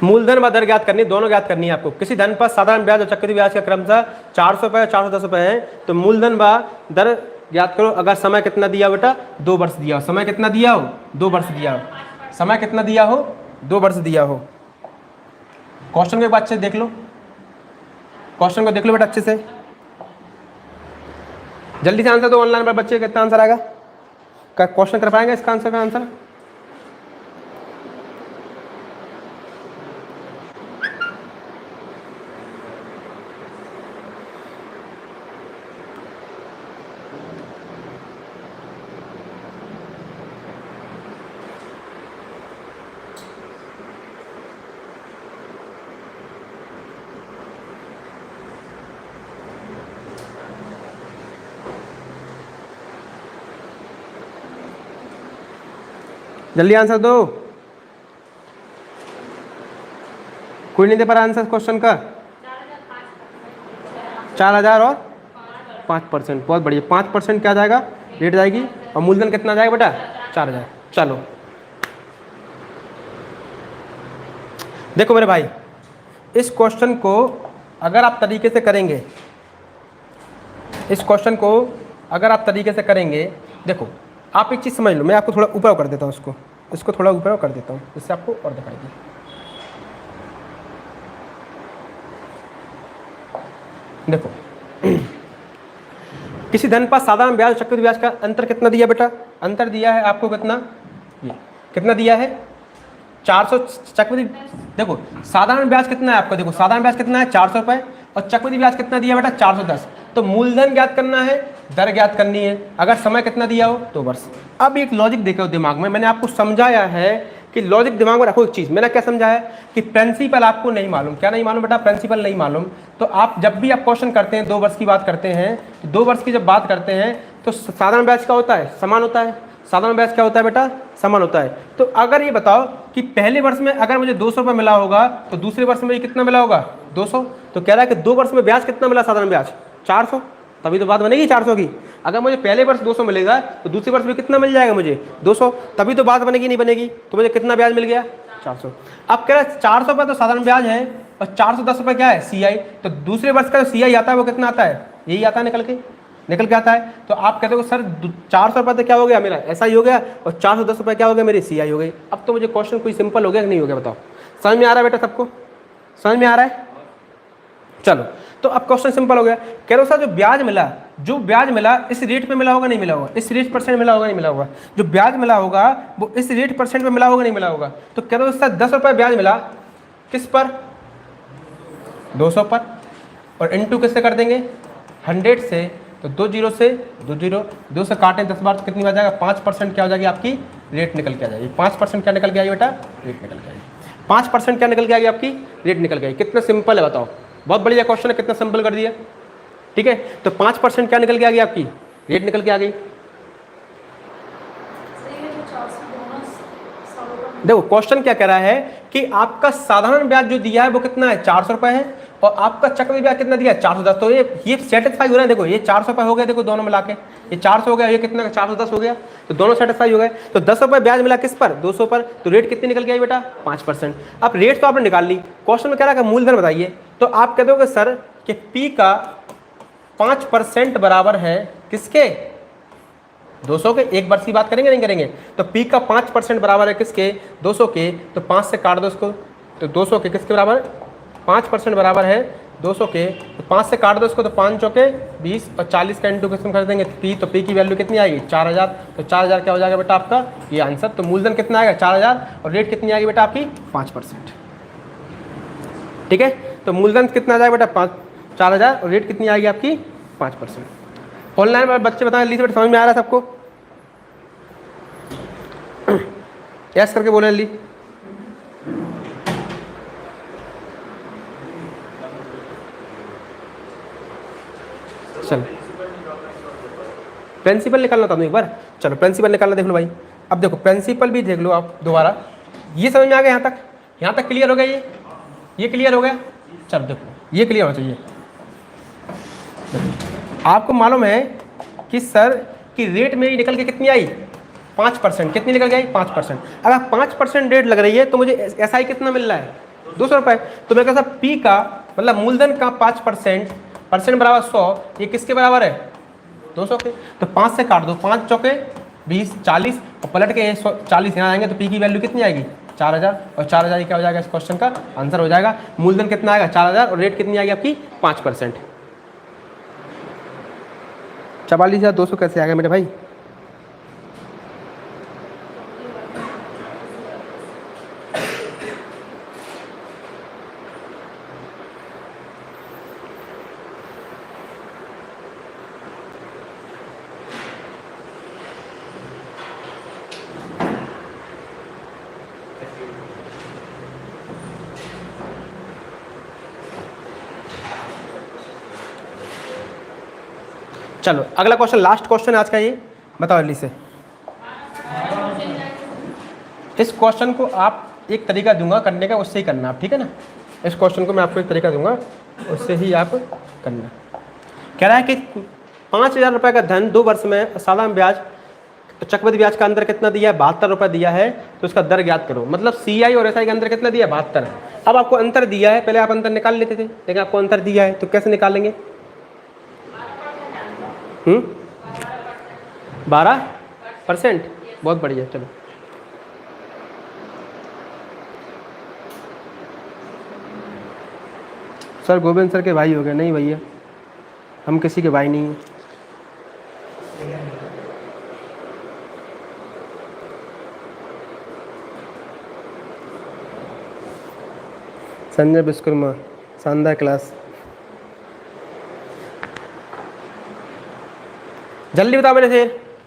मूलधन व दर ज्ञात करनी, दोनों ज्ञात करनी है आपको। किसी धन पर साधारण ब्याज और चक्रवृद्धि ब्याज का क्रमशः 400 रुपये और 410 रुपये है, तो मूलधन व दर ज्ञात करो। अगर समय कितना दिया बेटा 2 वर्ष दिया हो, समय कितना दिया हो 2 वर्ष दिया हो, समय कितना दिया हो 2 वर्ष दिया हो। क्वेश्चन को एक बार अच्छे से देख लो, क्वेश्चन को देख लो बेटा अच्छे से, जल्दी से आंसर दो। ऑनलाइन पर बच्चे कितना आंसर आएगा, क्या क्वेश्चन कर पाएंगे इसका आंसर का आंसर? जल्दी आंसर दो, कोई नहीं दे पा रहा आंसर क्वेश्चन का। 4,000 और 5%, बहुत बढ़िया। 5% क्या जाएगा रेट जाएगी, और मूलधन कितना जाएगा बेटा 4,000। चलो देखो मेरे भाई, इस क्वेश्चन को अगर आप तरीके से करेंगे, इस क्वेश्चन को अगर आप तरीके से करेंगे, देखो आप एक चीज़ समझ लो, मैं आपको थोड़ा ऊपर कर देता हूँ, इसको थोड़ा ऊपर कर देता हूँ, इससे आपको और दिखाई दे। देखो किसी धन पर साधारण ब्याज चक्रवृद्धि ब्याज का अंतर कितना दिया बेटा, अंतर दिया है आपको कितना, ये कितना दिया है 400। चक्रवृद्धि देखो साधारण ब्याज कितना है आपका, देखो साधारण ब्याज कितना है 400 रुपये, और चक्रवृद्धि ब्याज कितना दिया बेटा 410। तो मूलधन ज्ञात करना है, दर ज्ञात करनी है। अगर समय कितना दिया हो 2 वर्ष। अब एक लॉजिक देखो दिमाग में, मैंने आपको समझाया है कि लॉजिक दिमाग में रखो। एक चीज़ मैंने क्या समझाया कि प्रिंसिपल आपको नहीं मालूम, क्या नहीं मालूम बेटा, प्रिंसिपल नहीं मालूम। तो आप जब भी आप क्वेश्चन करते हैं 2 वर्ष की बात करते हैं, तो 2 वर्ष की जब बात करते हैं तो साधारण ब्याज का होता है समान होता है, साधारण ब्याज क्या होता है बेटा समान होता है। तो अगर ये बताओ कि पहले वर्ष में अगर मुझे 200 रुपये मिला होगा, तो दूसरे वर्ष में कितना मिला होगा 200। तो कह रहा है कि 2 वर्ष में ब्याज कितना मिला, साधारण ब्याज 400, तभी तो बात बनेगी 400 की। अगर मुझे पहले वर्ष 200 मिलेगा तो दूसरे वर्ष में कितना मिल जाएगा मुझे 200, तभी तो बात बनेगी, नहीं बनेगी। तो मुझे कितना ब्याज मिल गया 400। अब कह रहे हैं 400 रुपये तो साधारण ब्याज है और 410 रुपये क्या है CI, तो दूसरे वर्ष का जो CI आता है वो कितना आता है, यही आता है निकल के आता है। तो आप कहते हो सर 400 रुपये तो क्या हो गया मेरा SI हो गया और 410 रुपये क्या हो गया मेरी CI हो गई। अब तो मुझे क्वेश्चन कोई सिंपल हो गया कि नहीं हो गया, बताओ समझ में आ रहा है बेटा, सबको समझ में आ रहा है। चलो तो अब क्वेश्चन सिंपल हो गया, कह रहे हो सर जो ब्याज मिला इस रेट पे मिला होगा नहीं मिला होगा, इस रेट परसेंट मिला होगा नहीं मिला होगा, जो ब्याज मिला होगा वो इस रेट परसेंट पे मिला होगा नहीं मिला होगा। तो कह रहे हो सर 10 रुपये ब्याज मिला किस पर, 200 पर, और इनटू किससे कर देंगे 100 से, तो 2 जीरो से 2 जीरो, 2 से काटें 10 बार तो कितनी बार जाएगा 5% क्या हो जाएगी आपकी रेट निकल के आ जाएगी। 5% क्या निकल के आएगी बेटा, रेट निकल के आएगी। 5% क्या निकल के आएगी आपकी, रेट निकल के आएगी। कितना सिंपल है बताओ, बहुत बढ़िया क्वेश्चन है, कितना सिंपल कर दिया, ठीक है। तो 5% क्या निकल के आ गई आपकी, रेट निकल के आ गई। देखो क्वेश्चन क्या कह रहा है कि आपका साधारण ब्याज जो दिया है वो कितना है 400 रुपये है, और आपका चक्रवृद्धि ब्याज कितना दिया है 410। तो ये सेटिस्फाई हो रहा है, देखो ये 400 रुपये हो गए, देखो दोनों मिला के ये 400 हो गया, ये कितना 410 हो गया, तो दोनों सेटिस्फाई हो गए। तो 10 रुपये ब्याज मिला किस पर, 200 पर, तो रेट कितनी निकल के आई बेटा 5%। अब रेट तो आपने निकाल ली, क्वेश्चन में कह रहा है मूलधन बताइए, तो आप कह दोगे सर कि P का 5% बराबर है किसके, 200 के। एक वर्ष की बात करेंगे नहीं करेंगे, तो P का 5% बराबर है किसके, 200 के, तो 5 से काट दो इसको, तो 200 के किसके बराबर, 5% बराबर है 200 के, तो 5 से काट दो इसको, तो 5 चौके 20 और 40 का इंटू किसमें कर देंगे P, तो P की वैल्यू कितनी आएगी 4000, तो 4000 क्या हो जाएगा बेटा आपका ये आंसर। तो मूलधन कितना आएगा 4000 और रेट कितनी आएगी बेटा आपकी 5%, ठीक है। तो मूलधन कितना आ जाएगा बेटा 4000 और रेट कितनी आएगी आपकी 5%। ऑनलाइन में बच्चे बताएं ली समझ में आ रहा है सबको, यस करके बोले ली। चलो प्रिंसिपल निकालना था एक बार, चलो प्रिंसिपल निकालना देख लो भाई। अब देखो प्रिंसिपल भी देख लो आप दोबारा, ये समझ में आ गया यहाँ तक क्लियर हो गया, ये क्लियर हो गया। चलो देखो ये क्लियर होना चाहिए। आपको मालूम है कि सर की रेट मेरी निकल के कितनी आई 5%, कितनी निकल के आई 5%। अगर 5% रेट लग रही है तो मुझे SI कितना मिल रहा है 200 रुपये। तो मैं कहता P का मतलब मूलधन का 5% बराबर 100, ये किसके बराबर है 200 के। तो 5 से काट दो, 5 चौके 20 40 और पलट के 40 यहाँ आएंगे, तो P की वैल्यू कितनी आएगी 4000, और 4000 क्या हो जाएगा इस क्वेश्चन का आंसर हो जाएगा। मूलधन कितना आएगा 4000 और रेट कितनी आएगी आपकी 5%। 44,200 कैसे आ गया मेरे भाई, चलो अगला क्वेश्चन लास्ट क्वेश्चन आज का ये बताओ जल्दी से। इस क्वेश्चन को आप एक तरीका दूंगा करने का, उससे ही करना आप, ठीक है ना। इस क्वेश्चन को मैं आपको एक तरीका दूंगा, उससे ही आप करना। कह रहा है कि 5000 रुपये का धन 2 वर्ष में साधारण ब्याज चक्रवृद्धि ब्याज का अंदर कितना दिया है 72 रुपये दिया है, तो उसका दर ज्ञात करो। मतलब CI और SI का अंदर कितना दिया 72। अब आपको अंतर दिया है, पहले आप अंतर निकाल लेते थे लेकिन आपको अंतर दिया है तो कैसे निकालेंगे 12%, बहुत बढ़िया। चलो सर गोविंद सर के भाई हो गए, नहीं भैया हम किसी के भाई नहीं हैं। संजय विश्वकर्मा शानदार क्लास, जल्दी बताओ मेरे से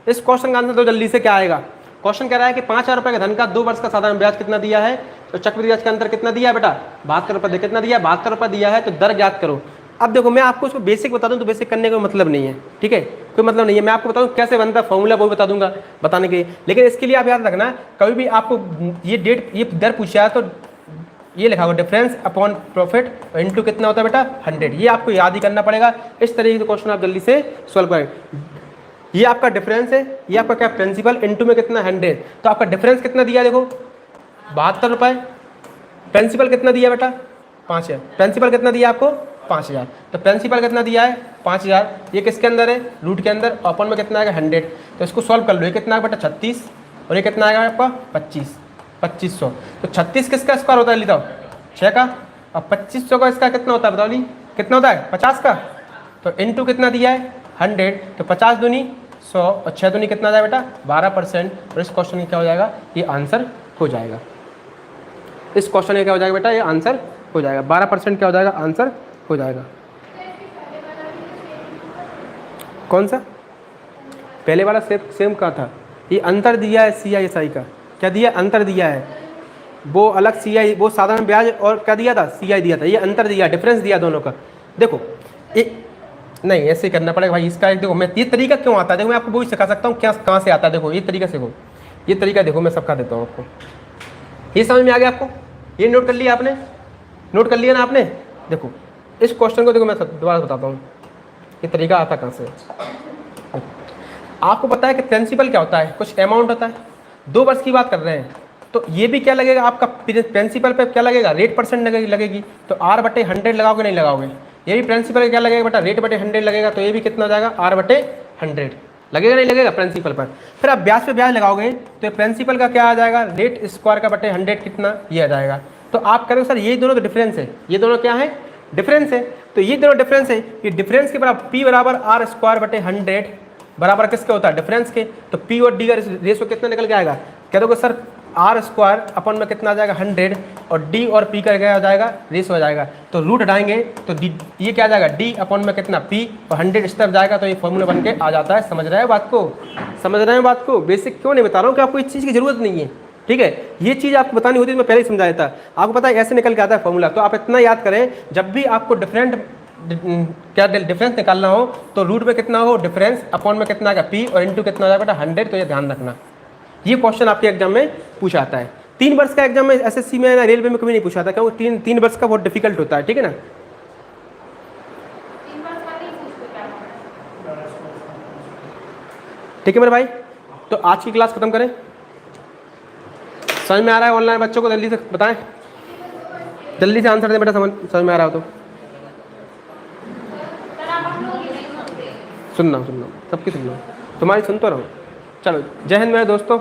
इस क्वेश्चन का आंसर तो जल्दी से क्या आएगा। क्वेश्चन कह रहा है कि 5000 रुपये के धन का 2 वर्ष का साधारण ब्याज कितना दिया है, तो चक्रवृद्धि ब्याज का अंतर कितना दिया है बेटा 72 रुपये, कितना दिया 72 रुपये दिया है, तो दर ज्ञात करो। अब देखो मैं आपको उसको बेसिक बता दूं तो बेसिक करने का मतलब नहीं है, ठीक है, कोई मतलब नहीं है। मैं आपको बताऊं कैसे बनता है फॉर्मूला, वो बता दूंगा बताने के लिए, लेकिन इसके लिए आप याद रखना कभी भी आपको ये दर पूछा है तो ये लिखा होगा डिफरेंस अपॉन प्रॉफिट इनटू कितना होता है बेटा 100, ये आपको याद ही करना पड़ेगा। इस तरीके से क्वेश्चन आप जल्दी से सॉल्व करें। ये आपका डिफरेंस है, ये आपका क्या प्रिंसिपल इनटू में कितना 100, तो आपका डिफरेंस कितना दिया देखो 72 रुपये। प्रिंसिपल कितना दिया बेटा? 5000। प्रिंसिपल कितना दिया आपको? 5000। तो प्रिंसिपल कितना दिया है? 5000। ये किसके अंदर है? रूट के अंदर। ओपन में कितना आएगा? 100। तो इसको सॉल्व कर लो। ये कितना आएगा बेटा? 36। और ये कितना आएगा आपका? 25। 2500। तो 36 किसका स्क्वायर होता है? लिखा 6 का। अब 2500 का इसका कितना होता है बताओ? कितना होता है? 50 का। तो इनटू कितना दिया है? 100। तो 50 दूनी 100 और 6 दूनी कितना आ जाएगा बेटा? 12%। और इस क्वेश्चन में क्या हो जाएगा? ये आंसर हो जाएगा। इस क्वेश्चन में क्या हो जाएगा बेटा? ये आंसर हो जाएगा। 12% क्या हो जाएगा? आंसर हो जाएगा। कौन सा? पहले वाला सेम का था। ये अंतर दिया है CISI का। क्या दिया? अंतर दिया है। वो अलग CI, वो साधारण ब्याज और क्या दिया था? CI दिया था। ये अंतर दिया, डिफरेंस दिया दोनों का। देखो नहीं ऐसे करना पड़ेगा भाई इसका। देखो मैं ये तरीका क्यों आता है, देखो मैं आपको वो ही सिखा सकता हूँ क्या कहाँ से आता है। देखो ये तरीका सीखो, ये तरीका देखो मैं सिखा देता हूँ आपको। ये समझ में आ गया आपको? ये नोट कर लिया आपने? नोट कर लिया ना आपने? देखो इस क्वेश्चन को देखो मैं दोबारा बताता हूँ ये तरीका आता कहाँ से। आपको पता है कि प्रिंसिपल क्या होता है? कुछ अमाउंट होता है। 2 वर्ष की बात कर रहे हैं तो ये भी क्या लगेगा आपका? प्रिंसिपल पे क्या लगेगा? रेट परसेंट लगेगी। तो R/100 लगाओगे नहीं लगाओगे? ये भी प्रिंसिपल क्या लगेगा बेटा? रेट/100 लगेगा। तो ये भी कितना हो जाएगा? R/100 लगेगा नहीं लगेगा प्रिंसिपल पर। फिर आप ब्याज पे ब्याज लगाओगे तो प्रिंसिपल का क्या आ जाएगा? रेट स्क्वायर का बटे 100 कितना? ये आ जाएगा। तो आप करोगे सर ये दोनों तो डिफरेंस है, ये दोनों क्या है? डिफरेंस है। तो ये दोनों डिफरेंस है, ये डिफरेंस के बराबर P बराबर R²/100 बराबर किसके होता है? डिफरेंस के। तो P और D का रेशो कितना निकल के आएगा? कह दोगे सर R² अपन में कितना आ जाएगा? 100 और D और P का क्या हो जाएगा? रेशो हो जाएगा। तो रूट हटाएंगे तो ये क्या आ जाएगा? D अपन में कितना? P और 100 इस तरफ जाएगा तो ये फॉर्मूला बन के आ जाता है। समझ रहे हैं बात को? समझ रहे हैं बात को? बेसिक क्यों नहीं बता रहा हूँ कि आपको इस चीज़ की जरूरत नहीं है, ठीक है? ये चीज़ आपको बतानी होती है तो मैं पहले ही समझा देता। आपको पता है ऐसे निकल के आता है फॉर्मूला। तो आप इतना याद करें, जब भी आपको क्या डिफरेंस निकालना हो तो रूट में कितना हो? डिफरेंस अपॉन में कितना आएगा? P और इनटू कितना आ जाएगा बेटा? 100। तो ये ध्यान रखना, ये क्वेश्चन आपके एग्जाम में पूछा आता है। 3 वर्ष का एग्जाम में SSC में, रेलवे में कभी नहीं पूछा था क्योंकि 3 वर्ष का बहुत डिफिकल्ट होता है, ठीक है ना? ठीक है मेरे भाई, तो आज की क्लास खत्म करें। समझ में आ रहा है? ऑनलाइन बच्चों को जल्दी से बताएं, जल्दी से आंसर दें बेटा। समझ में आ रहा हो तो सुनना सबकी सुनना, तुम्हारी सुन तो रहा हूँ। चलो जय हिंद मेरे दोस्तों।